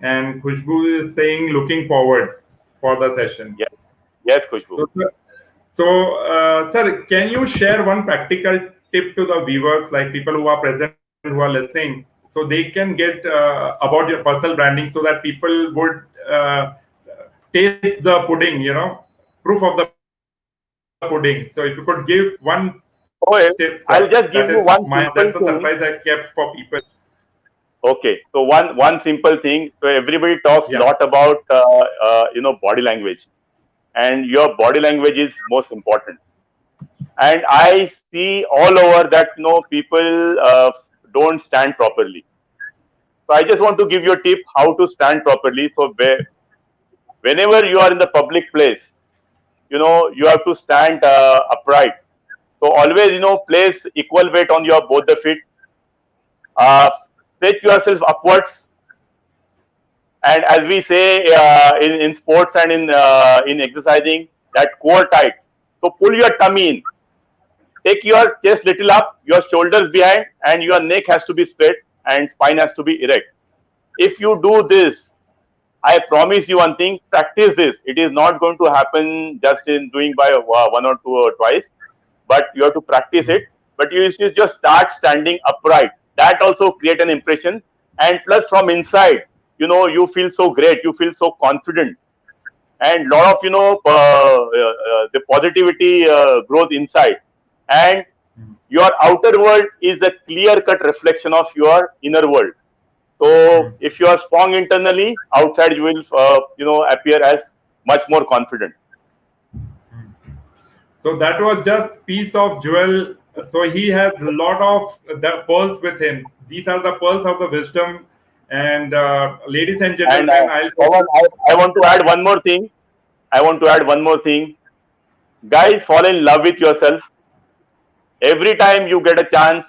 [SPEAKER 1] And Khushbu is saying looking forward for the session.
[SPEAKER 2] Yes, yes, Khushbu.
[SPEAKER 1] So, sir, can you share one practical tip to the viewers, like people who are present, who are listening, so they can get about your personal branding, so that people would taste the pudding, proof of the pudding. So if you could give one tip, sir,
[SPEAKER 2] Oh,
[SPEAKER 1] that is
[SPEAKER 2] I'll just
[SPEAKER 1] my
[SPEAKER 2] give you
[SPEAKER 1] that's
[SPEAKER 2] one
[SPEAKER 1] a
[SPEAKER 2] simple
[SPEAKER 1] surprise I
[SPEAKER 2] thing.
[SPEAKER 1] kept for people.
[SPEAKER 2] Okay, so one simple thing. So everybody talks a
[SPEAKER 1] Yeah.
[SPEAKER 2] lot about body language, and your body language is most important. And I see all over that people don't stand properly. So I just want to give you a tip how to stand properly. So whenever you are in the public place, you have to stand upright. So always place equal weight on your both the feet. Uh, Set yourself upwards, and as we say in sports and in exercising, that core tight. So pull your tummy in, take your chest little up, your shoulders behind, and your neck has to be straight and spine has to be erect. If you do this, I promise you one thing, practice this. It is not going to happen just in doing by one or two or twice, but you have to practice it. But you should just start standing upright. That also create an impression. And plus from inside, you feel so great, you feel so confident. And lot of, the positivity grows inside. And your outer world is a clear cut reflection of your inner world. So if you are strong internally, outside you will, appear as much more confident.
[SPEAKER 1] So that was just piece of jewel. So he has a lot of the pearls with him. These are the pearls of the wisdom. And ladies and
[SPEAKER 2] And
[SPEAKER 1] gentlemen, I'll tell
[SPEAKER 2] Pawan,
[SPEAKER 1] you.
[SPEAKER 2] I want to add one more thing. I want to add one more thing. Guys, fall in love with yourself. Every time you get a chance,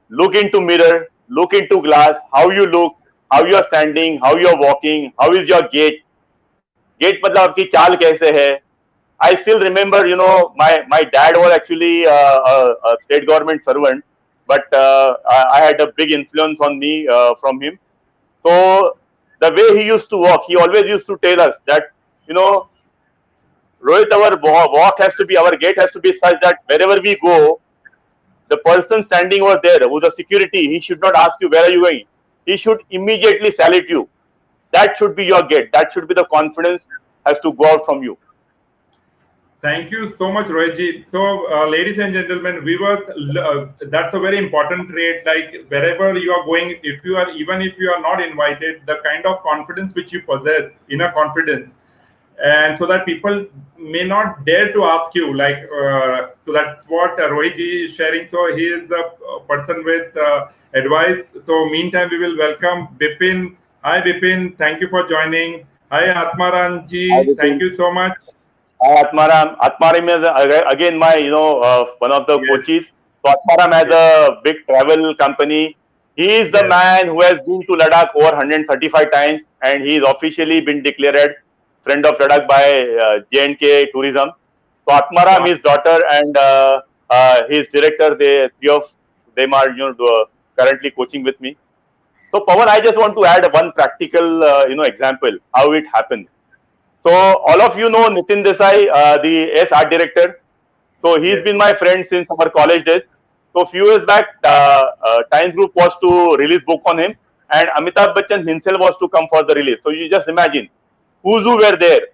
[SPEAKER 2] look into mirror, look into glass, how you look, how you are standing, how you are walking, how is your gait. Gait मतलब आपकी चाल कैसे है. I still remember, my dad was actually a state government servant, but I had a big influence on me from him. So the way he used to walk, he always used to tell us that, you know, Rohit, our walk has to be, our gait has to be such that wherever we go, the person standing over there, who's a security, he should not ask you, where are you going? He should immediately salute you. That should be your gait. That should be the confidence has to go out from you.
[SPEAKER 1] Thank you so much, Rohitji. So, ladies and gentlemen, viewers, that's a very important trait. Like wherever you are going, if you are, even if you are not invited, the kind of confidence which you possess, inner confidence, and so that people may not dare to ask you. Like, so that's what Rohit ji is sharing. So he is a person with advice. So meantime, we will welcome Bipin. Hi, Bipin. Thank you for joining. Hi, Atmaran ji. Thank you so much.
[SPEAKER 2] Atmaram. Atmaram is again my, one of the
[SPEAKER 1] Yes,
[SPEAKER 2] coaches. So Atmaram has
[SPEAKER 1] yes,
[SPEAKER 2] a big travel company. He is the
[SPEAKER 1] yes.
[SPEAKER 2] man who has been to Ladakh over 135 times, and he is officially been declared friend of Ladakh by J&K Tourism. So Atmaram,
[SPEAKER 1] Wow.
[SPEAKER 2] his daughter, and his director, they three of them are currently coaching with me. So Pawan, I just want to add one practical example how it happens. So
[SPEAKER 1] Yes.
[SPEAKER 2] all of you know Nitin Desai, the art director. So he's
[SPEAKER 1] Yes.
[SPEAKER 2] been my friend since our college days. So a few years back, Times Group was to release book on him, and Amitabh Bachchan himself was to come for the release. So you just imagine who's who were there.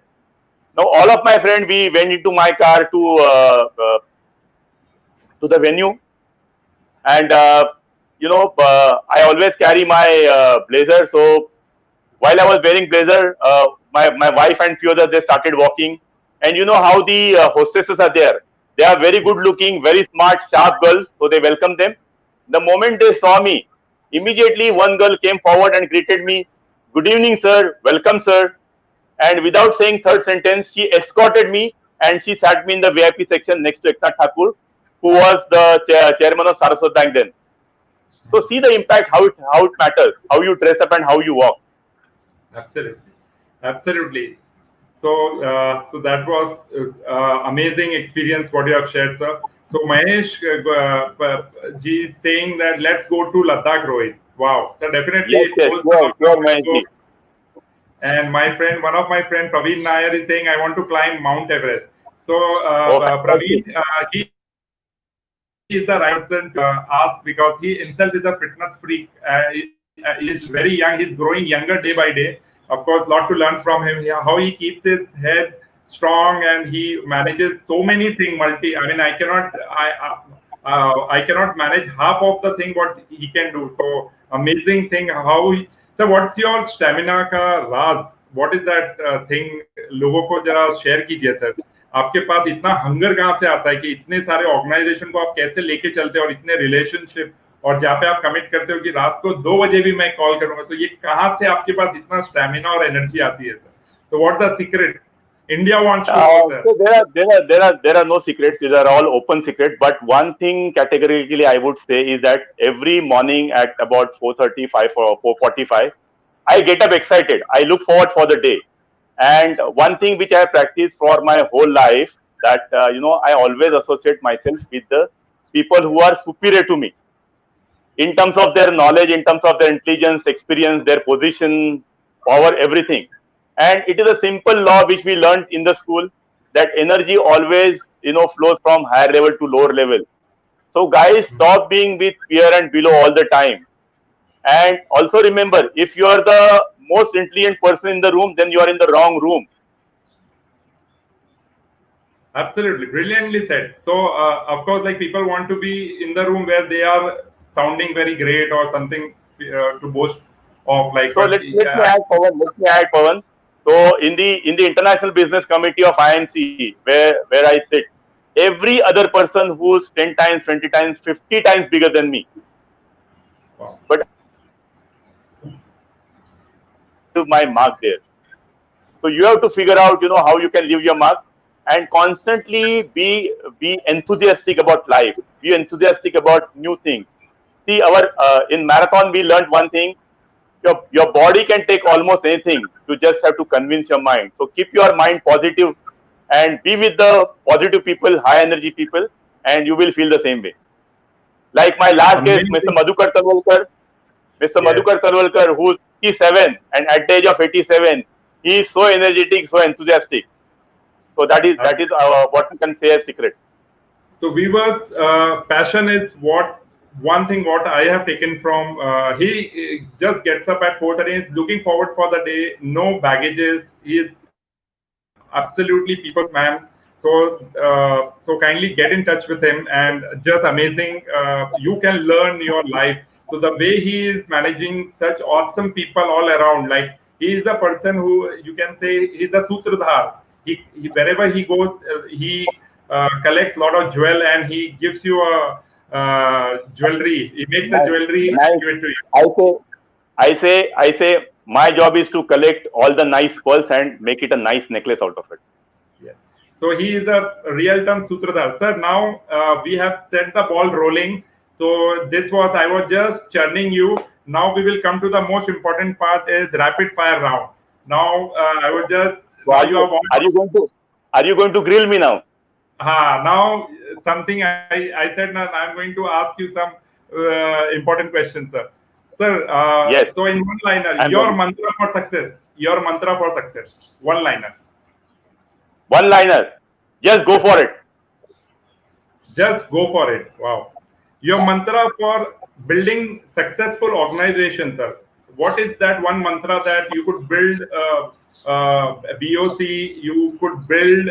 [SPEAKER 2] Now all of my friends, we went into my car to the venue, and I always carry my blazer. So while I was wearing blazer, my wife and few others, they started walking. And you know how the hostesses are there. They are very good looking, very smart, sharp girls. So they welcomed them. The moment they saw me, immediately one girl came forward and greeted me. Good evening, sir. Welcome, sir. And without saying third sentence, she escorted me and she sat me in the VIP section next to Eknath Thakur, who was the chairman of Saraswat Bank then. So see the impact, how it matters, how you dress up and how you walk.
[SPEAKER 1] Absolutely, absolutely. So, so that was amazing experience what you have shared, sir. So Mahesh ji is saying that let's go to Ladakh, Rohit. Wow. So definitely
[SPEAKER 2] Yes,
[SPEAKER 1] it
[SPEAKER 2] yes,
[SPEAKER 1] goes
[SPEAKER 2] sure,
[SPEAKER 1] long
[SPEAKER 2] sure,
[SPEAKER 1] way to go.
[SPEAKER 2] Maheshji.
[SPEAKER 1] And my friend, one of my friend Praveen Nair is saying I want to climb Mount Everest. So
[SPEAKER 2] Oh, fantastic.
[SPEAKER 1] Praveen, he is the right person to ask because he himself is a fitness freak. He is very young. He's growing younger day by day. Of course, lot to learn from him. How he keeps his head strong and he manages so many things. I mean, I cannot manage half of the thing what he can do. So amazing thing. So what's your stamina का राज? What is that thing? लोगों को जरा share कीजिए sir. आपके पास इतना hunger कहाँ से आता है कि इतने सारे ऑर्गेनाइजेशन को आप कैसे लेके चलते हो और इतने रिलेशनशिप और जहाँ पे आप कमिट करते हो कि रात को 2 बजे भी मैं कॉल करूंगा, तो ये कहाँ से आपके पास इतना स्टैमिना और एनर्जी आती है sir? So what's the secret? India wants to know, sir.
[SPEAKER 2] So there are no secrets. These are all open secrets. But one thing categorically I would say is that every morning at about 4:30, 5 or 4:45, I get up excited. I look forward for the day. And one thing which I have practiced for my whole life, that I always associate myself with the people who are superior to me in terms of their knowledge, in terms of their intelligence, experience, their position, power, everything. And it is a simple law which we learned in the school, that energy always flows from higher level to lower level. So guys, stop being with fear and below all the time. And also remember, if you are the most intelligent person in the room, then you are in the wrong room.
[SPEAKER 1] Absolutely, brilliantly said. So, of course, like people want to be in the room where they are sounding very great or something to boast of. Like,
[SPEAKER 2] So
[SPEAKER 1] but
[SPEAKER 2] let me
[SPEAKER 1] I,
[SPEAKER 2] add, Pawan. Let me add, Pawan. So in the International Business Committee of IMC, where I sit, every other person who's 10 times, 20 times, 50 times bigger than me,
[SPEAKER 1] wow.
[SPEAKER 2] but my mark there. So you have to figure out, how you can leave your mark, and constantly be enthusiastic about life. Be enthusiastic about new things. See, our in marathon we learned one thing: your body can take almost anything. You just have to convince your mind. So keep your mind positive and be with the positive people, high energy people, and you will feel the same way. Like my last guest, Mr.
[SPEAKER 1] Amazing.
[SPEAKER 2] Madhukar Talwalkar, Mr.
[SPEAKER 1] Yes.
[SPEAKER 2] Madhukar Talwalkar, who's 87, and at the age of 87, he is so energetic, so enthusiastic. So that is what we can say as secret.
[SPEAKER 1] So Weaver's passion is what one thing what I have taken from he just gets up at 4:30. He's looking forward for the day. No baggages. He is absolutely people's man. So kindly get in touch with him and just amazing. You can learn your life. So the way he is managing such awesome people all around, like he is the person who you can say he's the sutradhar. He wherever he goes, he collects a lot of jewel and he gives you a jewelry. He makes a jewelry and
[SPEAKER 2] Nice.
[SPEAKER 1] give it to you.
[SPEAKER 2] I say, my job is to collect all the nice pearls and make it a nice necklace out of it.
[SPEAKER 1] Yeah. So he is a real term sutradhar. Sir, now we have set the ball rolling. So I was just churning you. Now we will come to the most important part is rapid fire round. Now I was just
[SPEAKER 2] So
[SPEAKER 1] now you are
[SPEAKER 2] are you going to grill me now?
[SPEAKER 1] now something I said now I'm going to ask you some important questions, sir. Sir,
[SPEAKER 2] Yes.
[SPEAKER 1] so in one liner,
[SPEAKER 2] I'm
[SPEAKER 1] your
[SPEAKER 2] ready.
[SPEAKER 1] mantra for success. Your mantra for success. One liner.
[SPEAKER 2] One liner. Just go for it.
[SPEAKER 1] Just go for it. Wow. Your mantra for building successful organizations, sir. What is that one mantra that you could build a B.O.C, you could build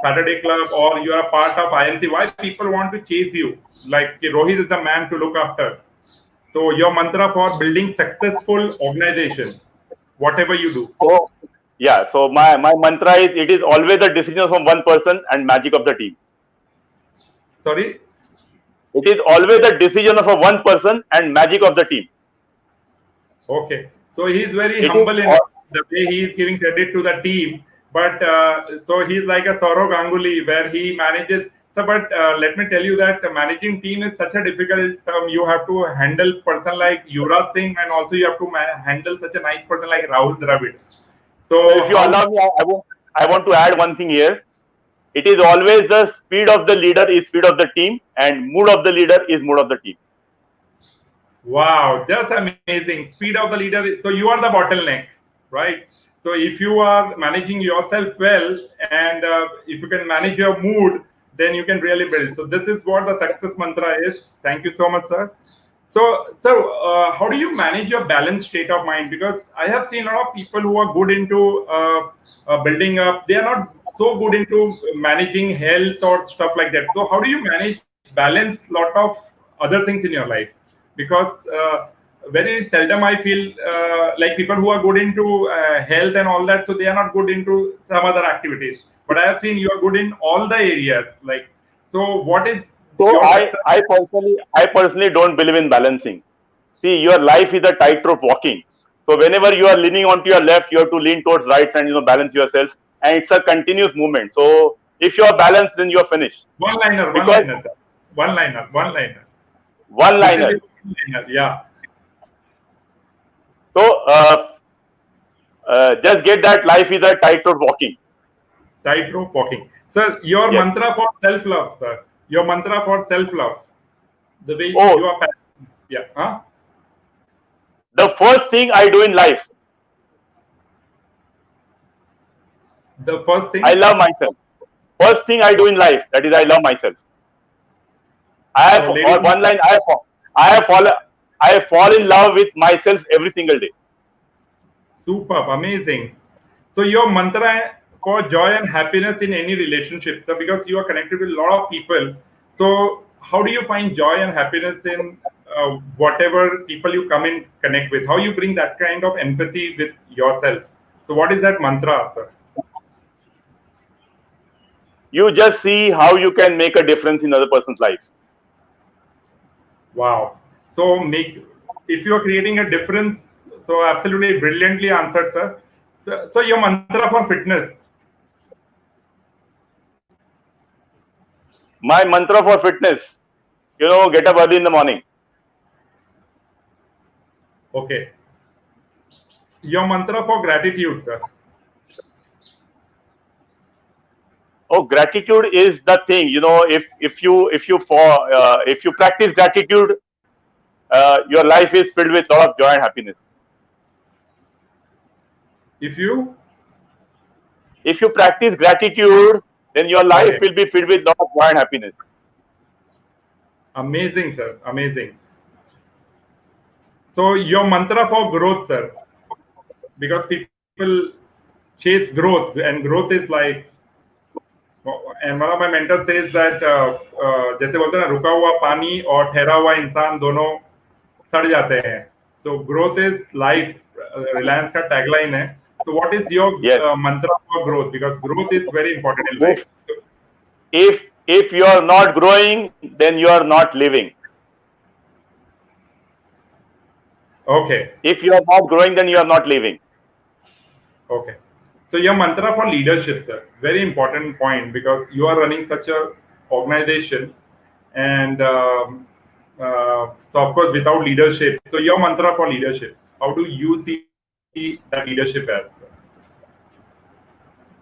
[SPEAKER 1] Saturday Club, or you are a part of IMC? Why people want to chase you? Like Rohit is the man to look after. So your mantra for building successful organization, whatever you do.
[SPEAKER 2] So yeah. So my mantra is, it is always a decision from one person and magic of the team.
[SPEAKER 1] Sorry.
[SPEAKER 2] It is always a decision of a one person and magic of the team.
[SPEAKER 1] Okay, so he's very
[SPEAKER 2] It is
[SPEAKER 1] humble in
[SPEAKER 2] all-
[SPEAKER 1] the way he is giving credit to the team, but so he's like a Saurav Ganguly where he manages. So, but let me tell you that managing team is such a difficult term. You have to handle person like Yuvraj Singh, and also you have to handle such a nice person like Rahul Dravid. So,
[SPEAKER 2] So if you allow me, I want to add one thing here. It is always the speed of the leader is speed of the team, and mood of the leader is mood of the team.
[SPEAKER 1] wow, just amazing. Speed of the leader. So you are the bottleneck, right? So if you are managing yourself well, and if you can manage your mood, then you can really build. So this is what the success mantra is. Thank you so much, sir. So, how do you manage your balanced state of mind? Because I have seen a lot of people who are good into building up. They are not so good into managing health or stuff like that. So, how do you manage balance lot of other things in your life? Because very seldom I feel like people who are good into health and all that, so they are not good into some other activities. But I have seen you are good in all the areas. Like, so what is
[SPEAKER 2] So
[SPEAKER 1] your success?
[SPEAKER 2] I personally don't believe in balancing. See, your life is a tightrope walking. So whenever you are leaning onto your left, you have to lean towards right and balance yourself. And it's a continuous movement. So if you are balanced, then you are finished.
[SPEAKER 1] One
[SPEAKER 2] Because
[SPEAKER 1] liner, sir. One liner, one liner.
[SPEAKER 2] one
[SPEAKER 1] This is
[SPEAKER 2] liner.
[SPEAKER 1] it, one liner. Yeah.
[SPEAKER 2] So just get that life is a tightrope walking.
[SPEAKER 1] Tightrope walking. Sir, your
[SPEAKER 2] Yes.
[SPEAKER 1] mantra for self-love, sir. Your mantra for self-love. The way you
[SPEAKER 2] Oh,
[SPEAKER 1] are yeah. Huh?
[SPEAKER 2] the first thing I do in life,
[SPEAKER 1] The first
[SPEAKER 2] I
[SPEAKER 1] thing.
[SPEAKER 2] love myself. First thing I do in life, that is, I love myself. I have,
[SPEAKER 1] So, ladies
[SPEAKER 2] or
[SPEAKER 1] and
[SPEAKER 2] one line, I have fall in love with myself every single day.
[SPEAKER 1] superb, amazing. So your mantra for joy and happiness in any relationship, so because you are connected with a lot of people, so how do you find joy and happiness in whatever people you come in connect with? How you bring that kind of empathy with yourself? So what is that mantra, sir?
[SPEAKER 2] You just see how you can make a difference in other person's life.
[SPEAKER 1] Wow. So make if you are creating a difference, so absolutely brilliantly answered, sir. So your mantra for fitness.
[SPEAKER 2] My mantra for fitness, get up early in the morning.
[SPEAKER 1] Okay. Your mantra for gratitude, sir.
[SPEAKER 2] Oh, gratitude is the thing. If you practice gratitude, your life is filled with a lot of joy and happiness.
[SPEAKER 1] If you
[SPEAKER 2] If you practice gratitude, then your life
[SPEAKER 1] okay.
[SPEAKER 2] will be filled with a lot of joy and happiness.
[SPEAKER 1] Amazing, sir. Amazing. So your mantra for growth, sir, because people chase growth, and growth is life. And one of my mentors says that जैसे बोलते हैं ना, रुका हुआ पानी और ठहरा हुआ इंसान दोनों सड़ जाते हैं. So growth is life. Reliance का tagline है. So what is your
[SPEAKER 2] Yes.
[SPEAKER 1] mantra for growth? Because growth is very important in
[SPEAKER 2] If
[SPEAKER 1] life.
[SPEAKER 2] if you are not growing, then you are not living.
[SPEAKER 1] Okay.
[SPEAKER 2] If you are not growing, then you are not living.
[SPEAKER 1] Okay. So your mantra for leadership, sir, very important point because you are running such a organization, and so of course without leadership. So your mantra for leadership, how do you see that leadership as?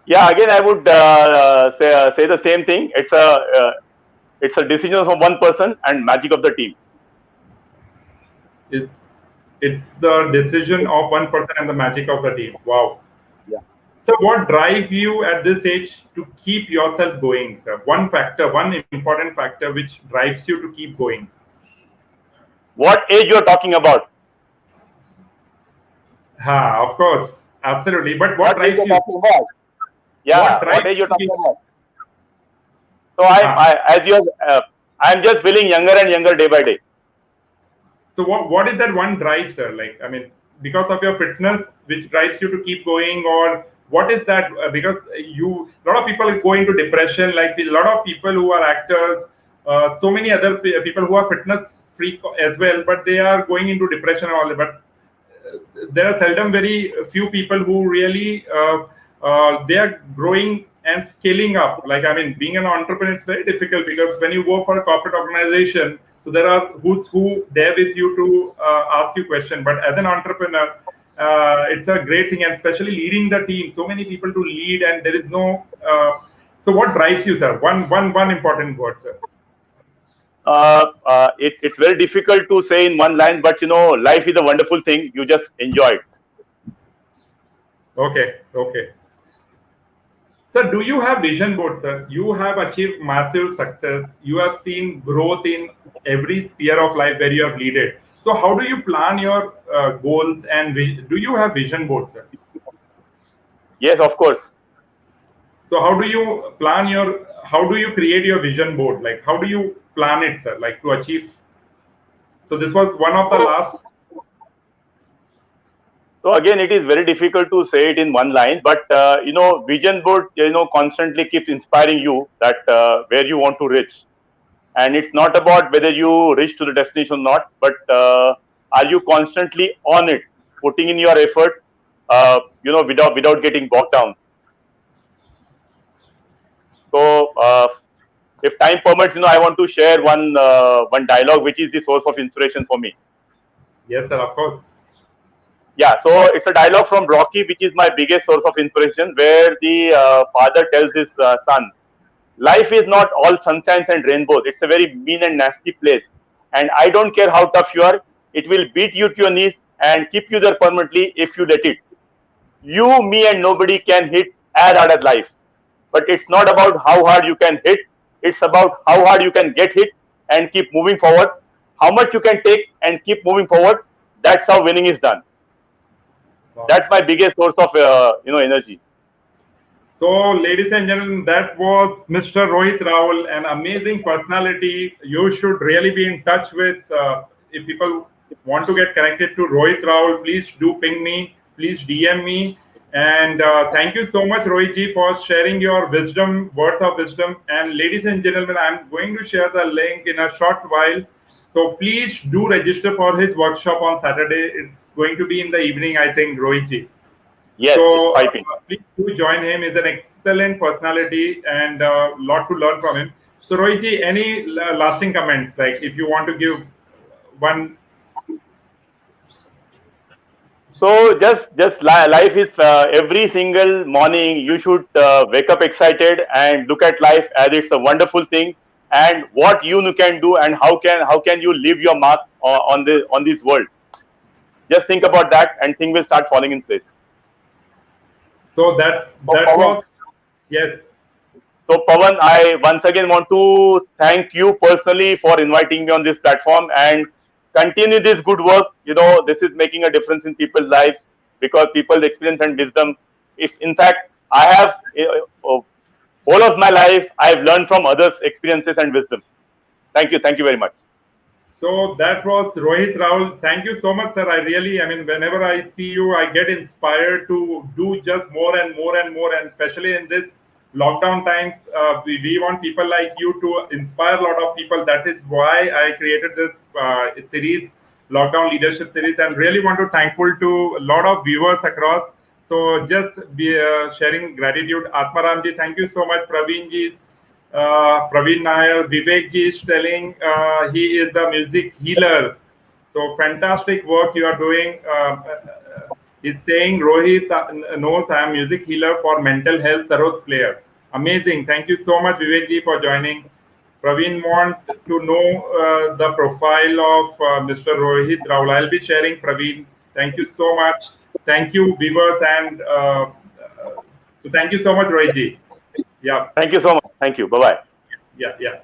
[SPEAKER 2] Yeah, again, I would say the same thing. It's a decision of one person and magic of the team.
[SPEAKER 1] It, it's the decision of one person and the magic of the team. Wow.
[SPEAKER 2] Yeah.
[SPEAKER 1] So what drives you at this age to keep yourself going, sir? One factor, one important factor which drives you to keep going.
[SPEAKER 2] What age you are talking about?
[SPEAKER 1] Ha, of course, absolutely. But what
[SPEAKER 2] What age
[SPEAKER 1] drives
[SPEAKER 2] you're
[SPEAKER 1] you?
[SPEAKER 2] talking about?
[SPEAKER 1] What
[SPEAKER 2] Yeah,
[SPEAKER 1] drives
[SPEAKER 2] what age you're
[SPEAKER 1] you to
[SPEAKER 2] talking
[SPEAKER 1] keep?
[SPEAKER 2] about? So
[SPEAKER 1] Ha.
[SPEAKER 2] as you, I'm just feeling younger and younger day by day.
[SPEAKER 1] So what is that one drive, sir? Like, I mean, because of your fitness, which drives you to keep going, or what is that? Because you, a lot of people go into depression. Like a lot of people who are actors, so many other people who are fitness freak as well, but they are going into depression and all that. But there are seldom very few people who really they are growing and scaling up. Like, I mean, being an entrepreneur is very difficult because when you work for a corporate organization, so there are who's who there with you to ask you question. But as an entrepreneur, it's a great thing, and especially leading the team. So many people to lead, and there is no. So what drives you, sir? One important word, sir.
[SPEAKER 2] It's very difficult to say in one line, but life is a wonderful thing. You just enjoy it.
[SPEAKER 1] Okay, okay. Sir, do you have vision board, sir? You have achieved massive success. You have seen growth in every sphere of life where you have leaded. So, how do you plan your goals and do you have vision board, sir?
[SPEAKER 2] Yes, of course.
[SPEAKER 1] So, how do you plan your? How do you create your vision board? Like, how do you plan it, sir? Like to achieve. So, this was one of the
[SPEAKER 2] So,
[SPEAKER 1] last.
[SPEAKER 2] so again, it is very difficult to say it in one line, but vision board, constantly keeps inspiring you that where you want to reach. And it's not about whether you reach to the destination or not, but are you constantly on it, putting in your effort, without getting bogged down. So if time permits, I want to share one dialogue which is the source of inspiration for me.
[SPEAKER 1] Yes, sir. Of course.
[SPEAKER 2] Yeah, so it's a dialogue from Rocky, which is my biggest source of inspiration, where the father tells his son, life is not all sunshines and rainbows. It's a very mean and nasty place. And I don't care how tough you are, it will beat you to your knees and keep you there permanently if you let it. You, me, and nobody can hit as hard as life. But it's not about how hard you can hit, it's about how hard you can get hit and keep moving forward. How much you can take and keep moving forward. That's how winning is done.
[SPEAKER 1] Wow.
[SPEAKER 2] That's my biggest source of energy.
[SPEAKER 1] So, ladies and gentlemen, that was Mr. Rohit Raul, an amazing personality. You should really be in touch with. If people want to get connected to Rohit Raul, please do ping me. Please DM me. And thank you so much, Rohit ji, for sharing your wisdom, words of wisdom. And ladies and gentlemen, I'm going to share the link in a short while. So please do register for his workshop on Saturday. It's going to be in the evening, I think, Rohit ji.
[SPEAKER 2] Yes, it's
[SPEAKER 1] So
[SPEAKER 2] piping.
[SPEAKER 1] please do join him. He's an excellent personality and a lot to learn from him. So Rohitji, any lasting comments? Like if you want to give one.
[SPEAKER 2] So life is every single morning you should wake up excited and look at life as it's a wonderful thing, and what you can do and how can you leave your mark on this world. Just think about that and things will start falling in place.
[SPEAKER 1] So that
[SPEAKER 2] So
[SPEAKER 1] that
[SPEAKER 2] Pawan,
[SPEAKER 1] was, yes.
[SPEAKER 2] so Pawan, I once again want to thank you personally for inviting me on this platform and continue this good work. This is making a difference in people's lives because people's experience and wisdom. If in fact I have whole of my life, I've learned from others' experiences and wisdom. Thank you very much.
[SPEAKER 1] So that was Rohit Raul. Thank you so much, sir. I mean, whenever I see you, I get inspired to do just more and more and more. And especially in this lockdown times, we want people like you to inspire a lot of people. That is why I created this series, Lockdown Leadership Series, and really want to thankful to a lot of viewers across. So just be sharing gratitude. Atmaramji, thank you so much. Praveen Praveen Nair, Vivek ji is telling he is the music healer. So fantastic work you are doing. He's saying Rohit knows I am music healer for mental health Sarod player. Amazing. Thank you so much, Vivek ji, for joining. Praveen want to know the profile of Mr. Rohit Raul. I'll be sharing Praveen. Thank you so much. Thank you, viewers, and so thank you so much, Rohit ji. Yeah,
[SPEAKER 2] Thank you so much. Thank you. Bye bye.
[SPEAKER 1] yeah.